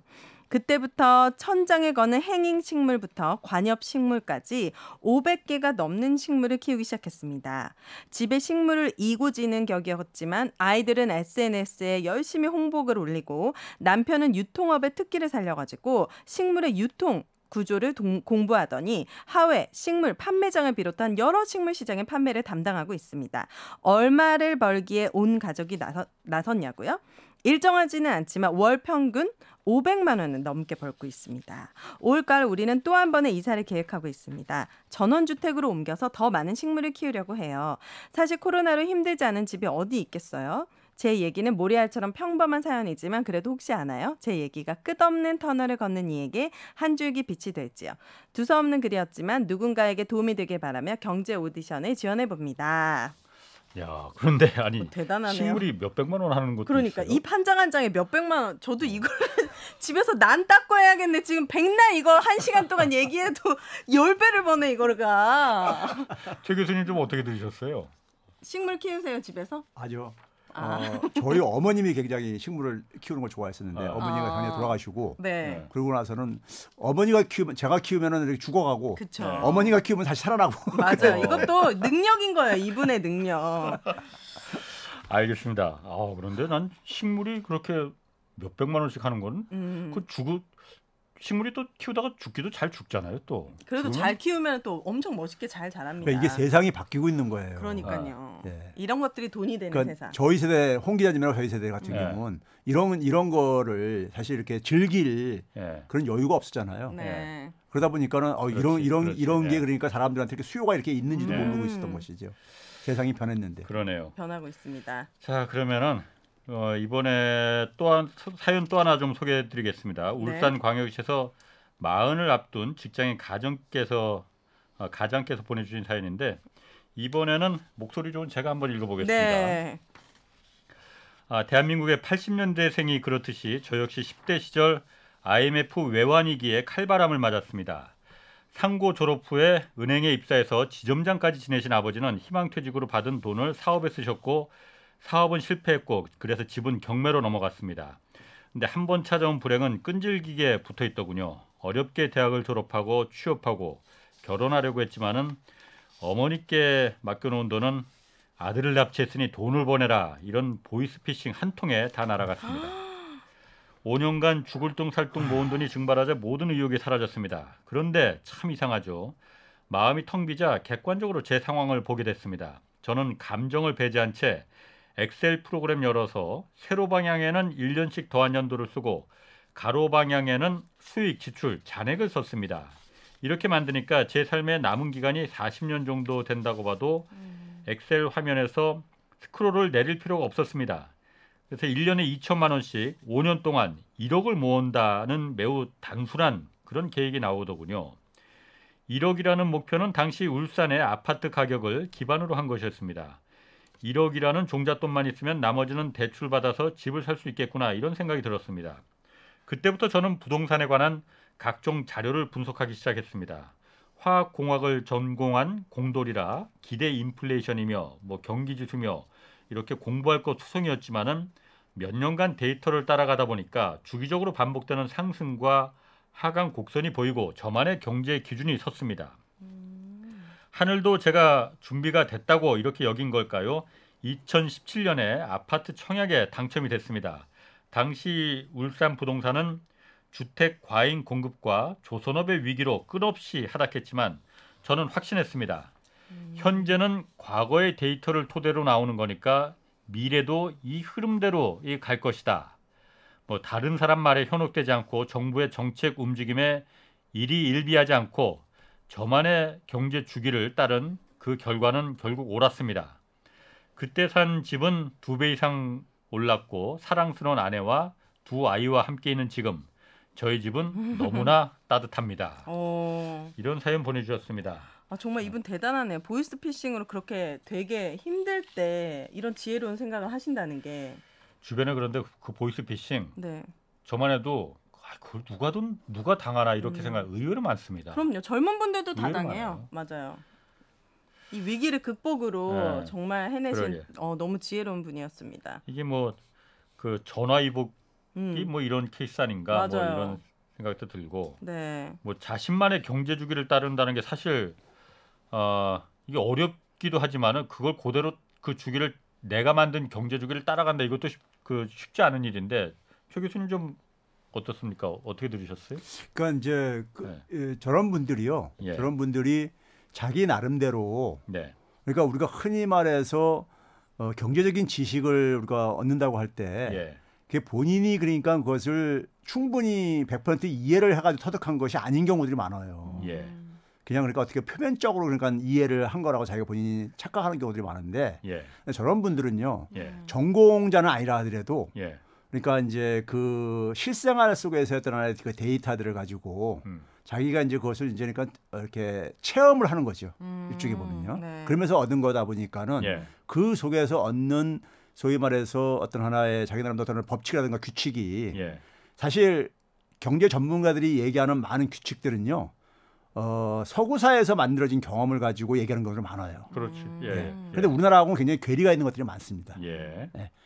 그때부터 천장에 거는 행잉 식물부터 관엽 식물까지 500개가 넘는 식물을 키우기 시작했습니다. 집에 식물을 이고지는 격이었지만 아이들은 SNS에 열심히 홍보글 올리고 남편은 유통업의 특기를 살려가지고 식물의 유통 구조를 공부하더니 하회, 식물, 판매장을 비롯한 여러 식물 시장의 판매를 담당하고 있습니다. 얼마를 벌기에 온 가족이 나섰냐고요? 일정하지는 않지만 월 평균 500만 원은 넘게 벌고 있습니다. 올가을 우리는 또 한 번의 이사를 계획하고 있습니다. 전원주택으로 옮겨서 더 많은 식물을 키우려고 해요. 사실 코로나로 힘들지 않은 집이 어디 있겠어요? 제 얘기는 모래알처럼 평범한 사연이지만 그래도 혹시 아나요? 제 얘기가 끝없는 터널을 걷는 이에게 한 줄기 빛이 될지요. 두서없는 글이었지만 누군가에게 도움이 되길 바라며 경제 오디션을 지원해봅니다. 야, 그런데 아니 대단하네요. 식물이 몇백만 원 하는 것도 그러니까 있어요? 잎 한 장 한 장에 몇백만 원. 저도 이걸 집에서 난 닦고 해야겠네. 지금 백날 이거 1시간 동안 얘기해도 10배를 버네 이거가. 최 교수님 좀 어떻게 들으셨어요? 식물 키우세요 집에서? 아주 저희 어머님이 굉장히 식물을 키우는 걸 좋아했었는데 어머니가 작년에 돌아가시고 네. 그러고 나서는 어머니가 키우면 제가 키우면은 이렇게 죽어가고 그쵸. 어머니가 키우면 다시 살아나고 맞아요. 이것도 능력인 거예요. 이분의 능력. 알겠습니다. 그런데 난 식물이 그렇게 몇백만 원씩 하는 건 그 식물이 또 키우다가 죽기도 잘 죽잖아요. 또 그래도 잘 키우면 또 엄청 멋있게 잘 자랍니다. 그러니까 이게 세상이 바뀌고 있는 거예요. 그러니까요. 예. 이런 것들이 돈이 되는 그러니까 세상. 저희 세대 홍 기자님이랑 저희 세대 같은 경우는 이런 거를 사실 이렇게 즐길 그런 여유가 없었잖아요. 네. 그러다 보니까는 이런 게 그러니까 사람들한테 이렇게 수요가 이렇게 있는지도 모르고 있었던 것이죠. 세상이 변했는데. 그러네요. 변하고 있습니다. 자, 그러면은 이번에 사연 또 하나 좀 소개해드리겠습니다. 울산광역시에서 마흔을 앞둔 직장인 가장께서 보내주신 사연인데 이번에는 목소리 좋은 제가 한번 읽어보겠습니다. 네. 대한민국의 80년대생이 그렇듯이 저 역시 10대 시절 IMF 외환위기에 칼바람을 맞았습니다. 상고 졸업 후에 은행에 입사해서 지점장까지 지내신 아버지는 희망퇴직으로 받은 돈을 사업에 쓰셨고 사업은 실패했고 그래서 집은 경매로 넘어갔습니다. 근데 한 번 찾아온 불행은 끈질기게 붙어있더군요. 어렵게 대학을 졸업하고 취업하고 결혼하려고 했지만은 어머니께 맡겨놓은 돈은 아들을 납치했으니 돈을 보내라 이런 보이스피싱 한 통에 다 날아갔습니다. 5년간 죽을 둥 살 둥 모은 돈이 증발하자 모든 의욕이 사라졌습니다. 그런데 참 이상하죠. 마음이 텅 비자 객관적으로 제 상황을 보게 됐습니다. 저는 감정을 배제한 채 엑셀 프로그램 열어서 세로 방향에는 1년씩 더한 연도를 쓰고 가로 방향에는 수익, 지출, 잔액을 썼습니다. 이렇게 만드니까 제 삶의 남은 기간이 40년 정도 된다고 봐도 엑셀 화면에서 스크롤을 내릴 필요가 없었습니다. 그래서 1년에 2천만 원씩 5년 동안 1억을 모은다는 매우 단순한 그런 계획이 나오더군요. 1억이라는 목표는 당시 울산의 아파트 가격을 기반으로 한 것이었습니다. 1억이라는 종잣돈만 있으면 나머지는 대출받아서 집을 살 수 있겠구나 이런 생각이 들었습니다. 그때부터 저는 부동산에 관한 각종 자료를 분석하기 시작했습니다. 화학공학을 전공한 공돌이라 기대 인플레이션이며 경기지수며 이렇게 공부할 것 투성이었지만은 몇 년간 데이터를 따라가다 보니까 주기적으로 반복되는 상승과 하강 곡선이 보이고 저만의 경제 기준이 섰습니다. 하늘도 제가 준비가 됐다고 이렇게 여긴 걸까요? 2017년에 아파트 청약에 당첨이 됐습니다. 당시 울산 부동산은 주택 과잉 공급과 조선업의 위기로 끝없이 하락했지만 저는 확신했습니다. 현재는 과거의 데이터를 토대로 나오는 거니까 미래도 이 흐름대로 갈 것이다. 다른 사람 말에 현혹되지 않고 정부의 정책 움직임에 일희일비하지 않고 저만의 경제 주기를 따른 그 결과는 결국 옳았습니다. 그때 산 집은 2배 이상 올랐고 사랑스러운 아내와 2 아이와 함께 있는 지금 저희 집은 너무나 따뜻합니다. 이런 사연 보내주셨습니다. 정말 이분 대단하네요. 보이스피싱으로 그렇게 되게 힘들 때 이런 지혜로운 생각을 하신다는 게. 주변에 그런데 그 보이스피싱 저만 해도 누가 당하나 이렇게 생각 의외로 많습니다. 그럼요. 젊은 분들도 다 당해요. 맞아요. 이 위기를 극복으로 정말 해내신 너무 지혜로운 분이었습니다. 이게 그 전화위복이 이런 케이스 아닌가 이런 생각도 들고 자신만의 경제 주기를 따른다는 게 사실 이게 어렵기도 하지만은 그걸 그대로 그 주기를 내가 만든 경제 주기를 따라간다 이것도 쉽지 않은 일인데 최 교수님 좀 어떻습니까? 어떻게 들으셨어요? 그러니까 이제 저런 분들이요. 저런 분들이 자기 나름대로 그러니까 우리가 흔히 말해서 경제적인 지식을 우리가 얻는다고 할 때 그게 본인이 그러니까 그것을 충분히 100% 이해를 해가지고 터득한 것이 아닌 경우들이 많아요. 그냥 그러니까 어떻게 표면적으로 그러니까 이해를 한 거라고 자기가 본인이 착각하는 경우들이 많은데 저런 분들은요 전공자는 아니라 하더라도 그러니까 이제 그 실생활 속에서 어떤 하나의 그 데이터들을 가지고 자기가 이제 그것을 이제 그러니까 이렇게 체험을 하는 거죠. 일종의 보면요. 그러면서 얻은 거다 보니까는 그 속에서 얻는 소위 말해서 어떤 하나의 자기 나름대로 어떤 법칙이라든가 규칙이 사실 경제 전문가들이 얘기하는 많은 규칙들은요. 서구사에서 만들어진 경험을 가지고 얘기하는 것들이 많아요. 그렇지. 그런데 우리나라하고는 굉장히 괴리가 있는 것들이 많습니다.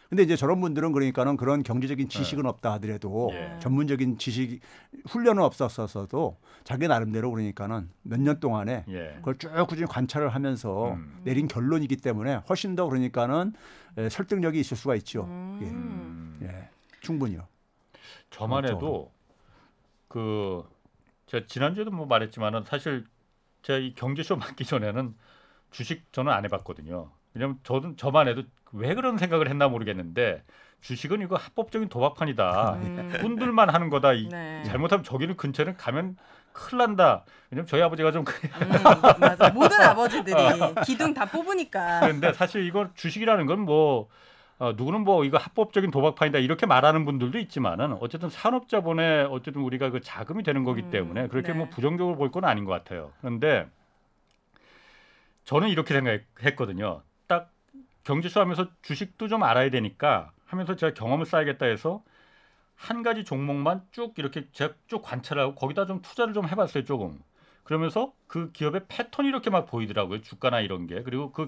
근데 이제 저런 분들은 그러니까는 그런 경제적인 지식은 없다 하더라도 전문적인 지식 훈련은 없었어도 자기 나름대로 그러니까는 몇 년 동안에 그걸 쭉 꾸준히 관찰을 하면서 내린 결론이기 때문에 훨씬 더 그러니까는 설득력이 있을 수가 있죠. 충분히요. 저만 해도 제가 지난주에도 뭐 말했지만은 사실 제가 이 경제쇼 맡기 전에는 주식 저는 안 해봤거든요. 왜냐면 저만 해도 왜 그런 생각을 했나 모르겠는데 주식은 이거 합법적인 도박판이다. 꾼들만 하는 거다. 네. 잘못하면 저기는 근처에는 가면 큰일 난다. 왜냐면 저희 아버지가 좀 맞아. 모든 아버지들이 기둥 다 뽑으니까. 그런데 사실 이거 주식이라는 건 뭐 누구는 뭐 이거 합법적인 도박판이다 이렇게 말하는 분들도 있지만은 어쨌든 산업자본에 어쨌든 우리가 그 자금이 되는 거기 때문에 그렇게 뭐 부정적으로 볼 건 아닌 것 같아요. 그런데 저는 이렇게 생각했거든요. 딱 경제쇼 하면서 주식도 좀 알아야 되니까 하면서 제가 경험을 쌓아야겠다 해서 한 가지 종목만 쭉 이렇게 제가 쭉 관찰하고 거기다 좀 투자를 좀 해봤어요. 조금. 그러면서 그 기업의 패턴이 이렇게 막 보이더라고요. 주가나 이런 게. 그리고 그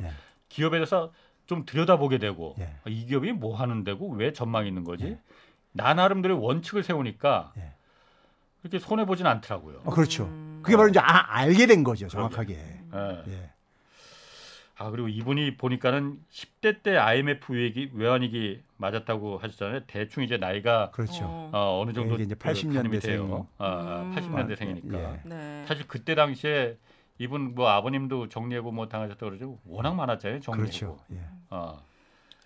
기업에 대해서 좀 들여다보게 되고 이 기업이 뭐 하는 데고 왜 전망이 있는 거지? 나 나름대로 원칙을 세우니까 그렇게 손해보진 않더라고요. 그렇죠. 그게 바로 이제 알게 된 거죠. 정확하게. 그리고 이분이 보니까는 10대 때 IMF 외환위기 맞았다고 하셨잖아요. 대충 이제 나이가 그렇죠. 어느 정도 이제 80년대생이요. 80년대생이니까 사실 그때 당시에 이분 뭐 아버님도 정리해고 뭐 당하셨다고 그러죠. 워낙 많았잖아요. 정리해고. 그렇죠.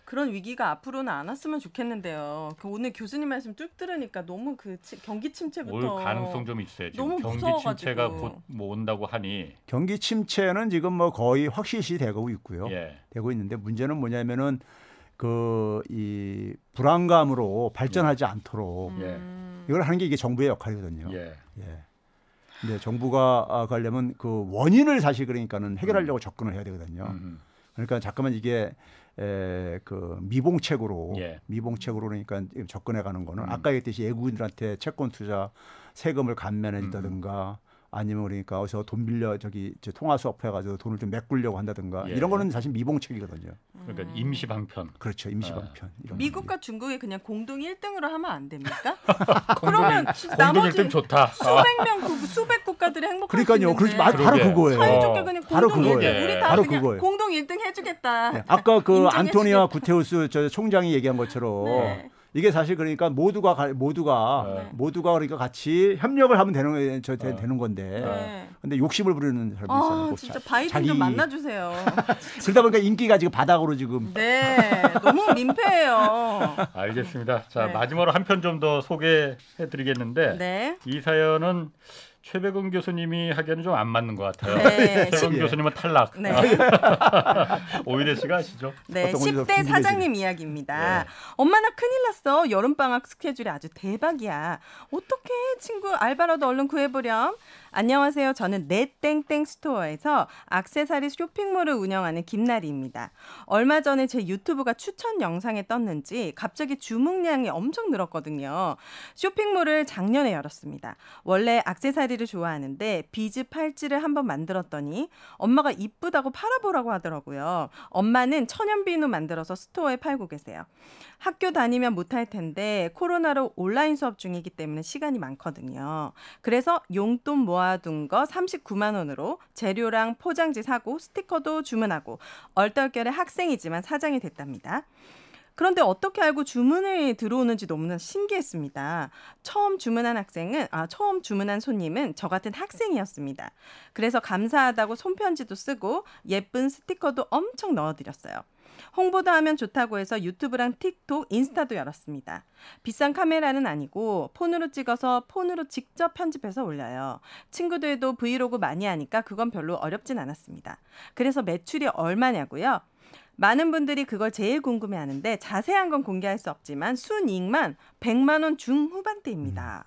그런 위기가 앞으로는 안 왔으면 좋겠는데요. 오늘 교수님 말씀 쭉 들으니까 너무 그 경기 침체부터 올 가능성 좀 있어요. 지금 너무 경기 무서워가지고. 침체가 곧 뭐 온다고 하니 경기 침체는 지금 뭐 거의 확실시 되고 있고요. 되고 있는데 문제는 뭐냐면은 이 불안감으로 발전하지 않도록 이걸 하는 게 이게 정부의 역할이거든요. 근데 정부가 가려면 그 원인을 사실 그러니까는 해결하려고 접근을 해야 되거든요. 그러니까 잠깐만 이게 그 미봉책으로 그러니까 접근해가는 거는 아까 얘기했듯이 외국인들한테 채권 투자 세금을 감면해준다든가 아니면 그러니까 어디서 돈 빌려 통화 수업 해가지고 돈을 좀 메꾸려고 한다든가 이런 거는 사실 미봉책이거든요. 그러니까 임시 방편. 그렇죠, 임시 방편. 이런 미국과 중국이 그냥 공동 1등으로 하면 안 됩니까? 그러면 나머지 1등 좋다. 수백 국가들이 행복할 수 있는데. 그러니까 바로 그거예요. 사이좋게 그냥 바로 공동 그거예요. 1등. 우리 다 바로 그냥 그거예요. 공동 1등 해주겠다. 아까 그 안토니아 구테우스 총장이 얘기한 것처럼. 이게 사실 그러니까 모두가 그러니까 같이 협력을 하면 되는 건데. 근데 욕심을 부리는 사람이 있어요. 진짜 바이든 좀 만나주세요. 그러다 보니까 인기가 지금 바닥으로 지금. 너무 민폐예요. 알겠습니다. 자 마지막으로 한 편 좀 더 소개해드리겠는데 이 사연은 최백은 교수님이 하기에는 좀 안 맞는 것 같아요. 최백은 교수님은 탈락. 오희대 씨가 아시죠? 10대 사장님 이야기입니다. 엄마 나 큰일 났어. 여름방학 스케줄이 아주 대박이야. 어떡해 친구 알바라도 얼른 구해보렴. 안녕하세요. 저는 넷땡땡 스토어에서 액세서리 쇼핑몰을 운영하는 김나리입니다. 얼마 전에 제 유튜브가 추천 영상에 떴는지 갑자기 주문량이 엄청 늘었거든요. 쇼핑몰을 작년에 열었습니다. 원래 액세서리를 좋아하는데 비즈 팔찌를 한번 만들었더니 엄마가 이쁘다고 팔아보라고 하더라고요. 엄마는 천연비누 만들어서 스토어에 팔고 계세요. 학교 다니면 못할 텐데 코로나로 온라인 수업 중이기 때문에 시간이 많거든요. 그래서 용돈 모아둔 거 39만 원으로 재료랑 포장지 사고 스티커도 주문하고 얼떨결에 학생이지만 사장이 됐답니다. 그런데 어떻게 알고 주문이 들어오는지 너무나 신기했습니다. 처음 주문한 손님은 저 같은 학생이었습니다. 그래서 감사하다고 손편지도 쓰고 예쁜 스티커도 엄청 넣어드렸어요. 홍보도 하면 좋다고 해서 유튜브랑 틱톡, 인스타도 열었습니다. 비싼 카메라는 아니고 폰으로 찍어서 폰으로 직접 편집해서 올려요. 친구들도 브이로그 많이 하니까 그건 별로 어렵진 않았습니다. 그래서 매출이 얼마냐고요? 많은 분들이 그걸 제일 궁금해하는데 자세한 건 공개할 수 없지만 순이익만 100만 원 중후반대입니다.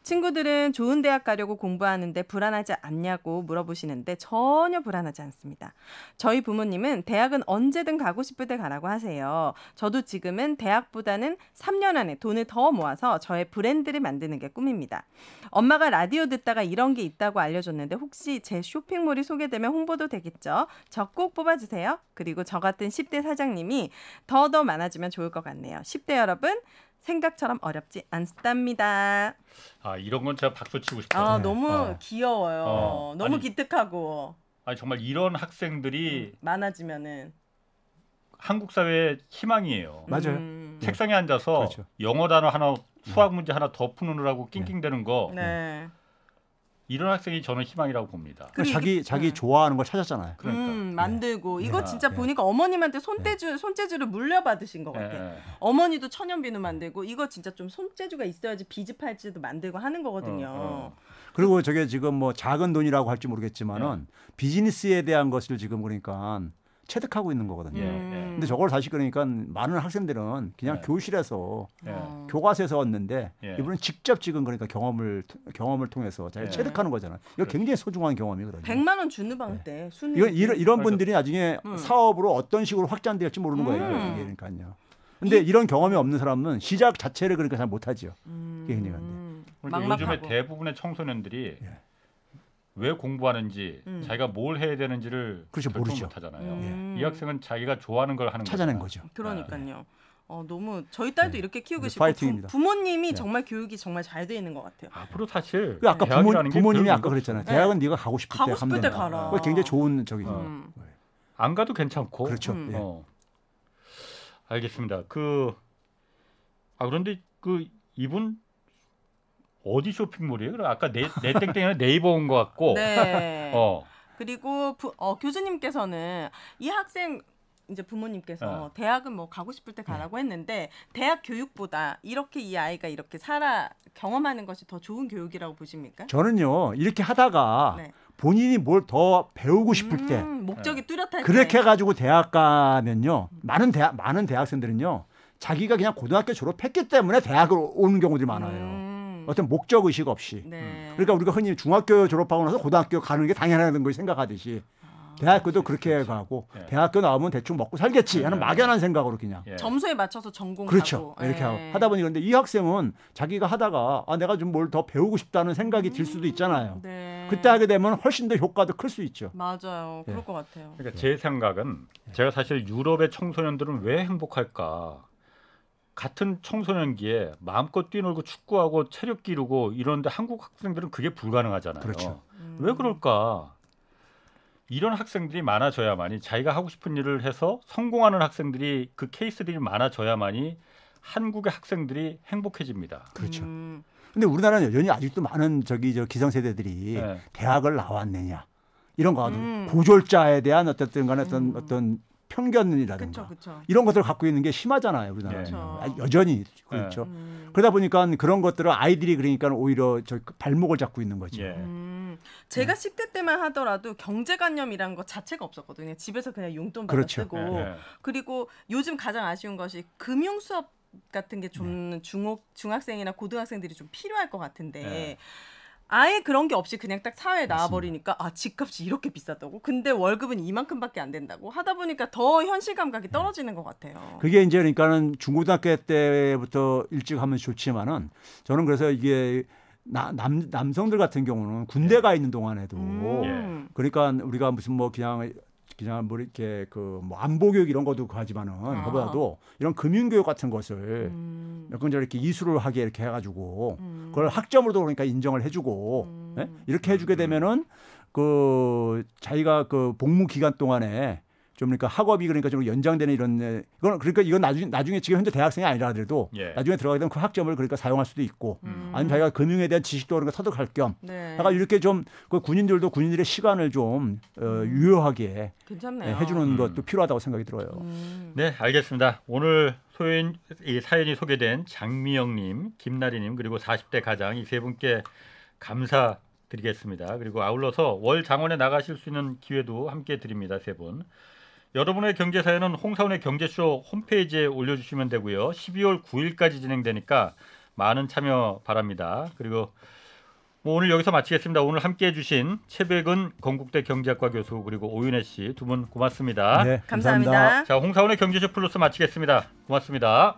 친구들은 좋은 대학 가려고 공부하는데 불안하지 않냐고 물어보시는데 전혀 불안하지 않습니다. 저희 부모님은 대학은 언제든 가고 싶을 때 가라고 하세요. 저도 지금은 대학보다는 3년 안에 돈을 더 모아서 저의 브랜드를 만드는 게 꿈입니다. 엄마가 라디오 듣다가 이런 게 있다고 알려줬는데 혹시 제 쇼핑몰이 소개되면 홍보도 되겠죠? 저 꼭 뽑아주세요. 그리고 저 같은 10대 사장님이 더 많아지면 좋을 것 같네요. 10대 여러분 생각처럼 어렵지 않답니다. 이런 건 제가 박수 치고 싶어요. 너무 귀여워요. 너무 기특하고. 정말 이런 학생들이 많아지면은 한국 사회의 희망이에요. 맞아요. 책상에 앉아서 그렇죠. 영어 단어 하나 수학 문제 하나 더 푸느라고 낑낑대는 거 네. 이런 학생이 저는 희망이라고 봅니다. 자기 좋아하는 걸 찾았잖아요. 그러니까. 만들고 이거 진짜 보니까 어머님한테 손재주를 물려받으신 것 같아요. 어머니도 천연비누 만들고 이거 진짜 좀 손재주가 있어야지 비즈팔찌도 만들고 하는 거거든요. 그리고 저게 지금 뭐 작은 돈이라고 할지 모르겠지만은 비즈니스에 대한 것을 지금 그러니까 체득하고 있는 거거든요. 근데 저걸 다시 그러니까 많은 학생들은 그냥 교실에서 교과서에서 얻는데 이분은 직접 지금 그러니까 경험을 통해서 잘 체득하는 거잖아요. 이거 굉장히 소중한 경험이거든요. 100만 원 주는 방 때 이런 분들이 나중에 사업으로 어떤 식으로 확장될지 모르는 거예요. 이게 그러니까요. 근데 이런 경험이 없는 사람은 시작 자체를 그러니까 잘 못하죠. 이게 굉장한데. 요즘에 대부분의 청소년들이 왜 공부하는지 자기가 뭘 해야 되는지를 모르죠. 못하잖아요. 이 학생은 자기가 좋아하는 걸 하는 찾아낸 거죠. 그러니까요. 너무 저희 딸도 이렇게 키우고 싶고 부모님이 정말 교육이 정말 잘 돼 있는 것 같아요. 앞으로 사실 아까 부모님이 아까 그랬잖아요. 대학은 네가 가고 싶을 때 가라. 그거 굉장히 좋은 저기. 안 가도 괜찮고. 그렇죠. 알겠습니다. 그런데 이분 어디 쇼핑몰이에요? 아까 내 땡땡이는 네이버 온 것 같고. 네. 그리고 교수님께서는 이 학생 이제 부모님께서 대학은 뭐 가고 싶을 때 가라고 했는데 대학 교육보다 이렇게 이 아이가 이렇게 살아 경험하는 것이 더 좋은 교육이라고 보십니까? 저는요 이렇게 하다가 본인이 뭘 더 배우고 싶을 때 목적이 뚜렷할 때 그렇게 해가지고 대학 가면요 많은 대학생들은요 자기가 그냥 고등학교 졸업했기 때문에 대학을 오는 경우들이 많아요. 어떤 목적 의식 없이. 그러니까 우리가 흔히 중학교 졸업하고 나서 고등학교 가는 게 당연한 걸 생각하듯이 대학교도 그렇게 가고 대학교 나오면 대충 먹고 살겠지 하는 막연한 생각으로 그냥 점수에 맞춰서 전공하고 그렇죠. 이렇게 하다 보니 그런데 이 학생은 자기가 하다가 내가 좀 뭘 더 배우고 싶다는 생각이 들 수도 있잖아요. 그때 하게 되면 훨씬 더 효과도 클 수 있죠. 맞아요. 그럴 것 같아요. 그러니까 제 생각은 제가 사실 유럽의 청소년들은 왜 행복할까? 같은 청소년기에 마음껏 뛰놀고 축구하고 체력 기르고 이런데 한국 학생들은 그게 불가능하잖아요. 그렇죠. 왜 그럴까? 이런 학생들이 많아져야만이 자기가 하고 싶은 일을 해서 성공하는 학생들이 그 케이스들이 많아져야만이 한국의 학생들이 행복해집니다. 그렇죠. 근데 우리나라는 여전히 아직도 많은 기성세대들이 대학을 나왔느냐 이런 거 고졸자에 대한 어쨌든 간에 어떤 편견이라든가 이런 것들을 갖고 있는 게 심하잖아요. 우리나라는 여전히 그렇죠. 그러다 보니까 그런 것들을 아이들이 그러니까 오히려 발목을 잡고 있는 거죠. 제가 10대 때만 하더라도 경제관념이란 것 자체가 없었거든요. 집에서 그냥 용돈 받아 쓰고 그리고 요즘 가장 아쉬운 것이 금융 수업 같은 게 좀 중학생이나 고등학생들이 좀 필요할 것 같은데 아예 그런 게 없이 그냥 딱 사회에 나와버리니까 집값이 이렇게 비싸다고? 근데 월급은 이만큼밖에 안 된다고? 하다 보니까 더 현실 감각이 떨어지는 것 같아요. 그게 이제 그러니까는 중고등학교 때부터 일찍 하면 좋지만은 저는 그래서 이게 남성들 같은 경우는 군대 가 있는 동안에도 그러니까 우리가 무슨 뭐 그냥 뭐 이렇게 뭐 안보 교육 이런 것도 하지만은 그보다도 이런 금융 교육 같은 것을 약간 이렇게 이수를 하게 이렇게 해가지고 그걸 학점으로도 그러니까 인정을 해주고 이렇게 해주게 되면은 자기가 복무 기간 동안에 좀 그러니까 학업이 그러니까 좀 연장되는 이건 나중에 지금 현재 대학생이 아니라 하더라도 나중에 들어가게 되면 그 학점을 그러니까 사용할 수도 있고 아니면 자기가 금융에 대한 지식도 그러니까 터득할 겸 약간 이렇게 좀 군인들의 시간을 좀 유효하게 해주는 것도 필요하다고 생각이 들어요. 네, 알겠습니다. 오늘 이 사연이 소개된 장미영님, 김나리님 그리고 40대 가장 이 세 분께 감사드리겠습니다. 그리고 아울러서 월 장원에 나가실 수 있는 기회도 함께 드립니다. 세 분. 여러분의 경제사연은 홍사훈의 경제쇼 홈페이지에 올려주시면 되고요. 12월 9일까지 진행되니까 많은 참여 바랍니다. 그리고 오늘 여기서 마치겠습니다. 오늘 함께해 주신 최백은 건국대 경제학과 교수 그리고 오윤혜 씨 두 분 고맙습니다. 네, 감사합니다. 자, 홍사훈의 경제쇼 플러스 마치겠습니다. 고맙습니다.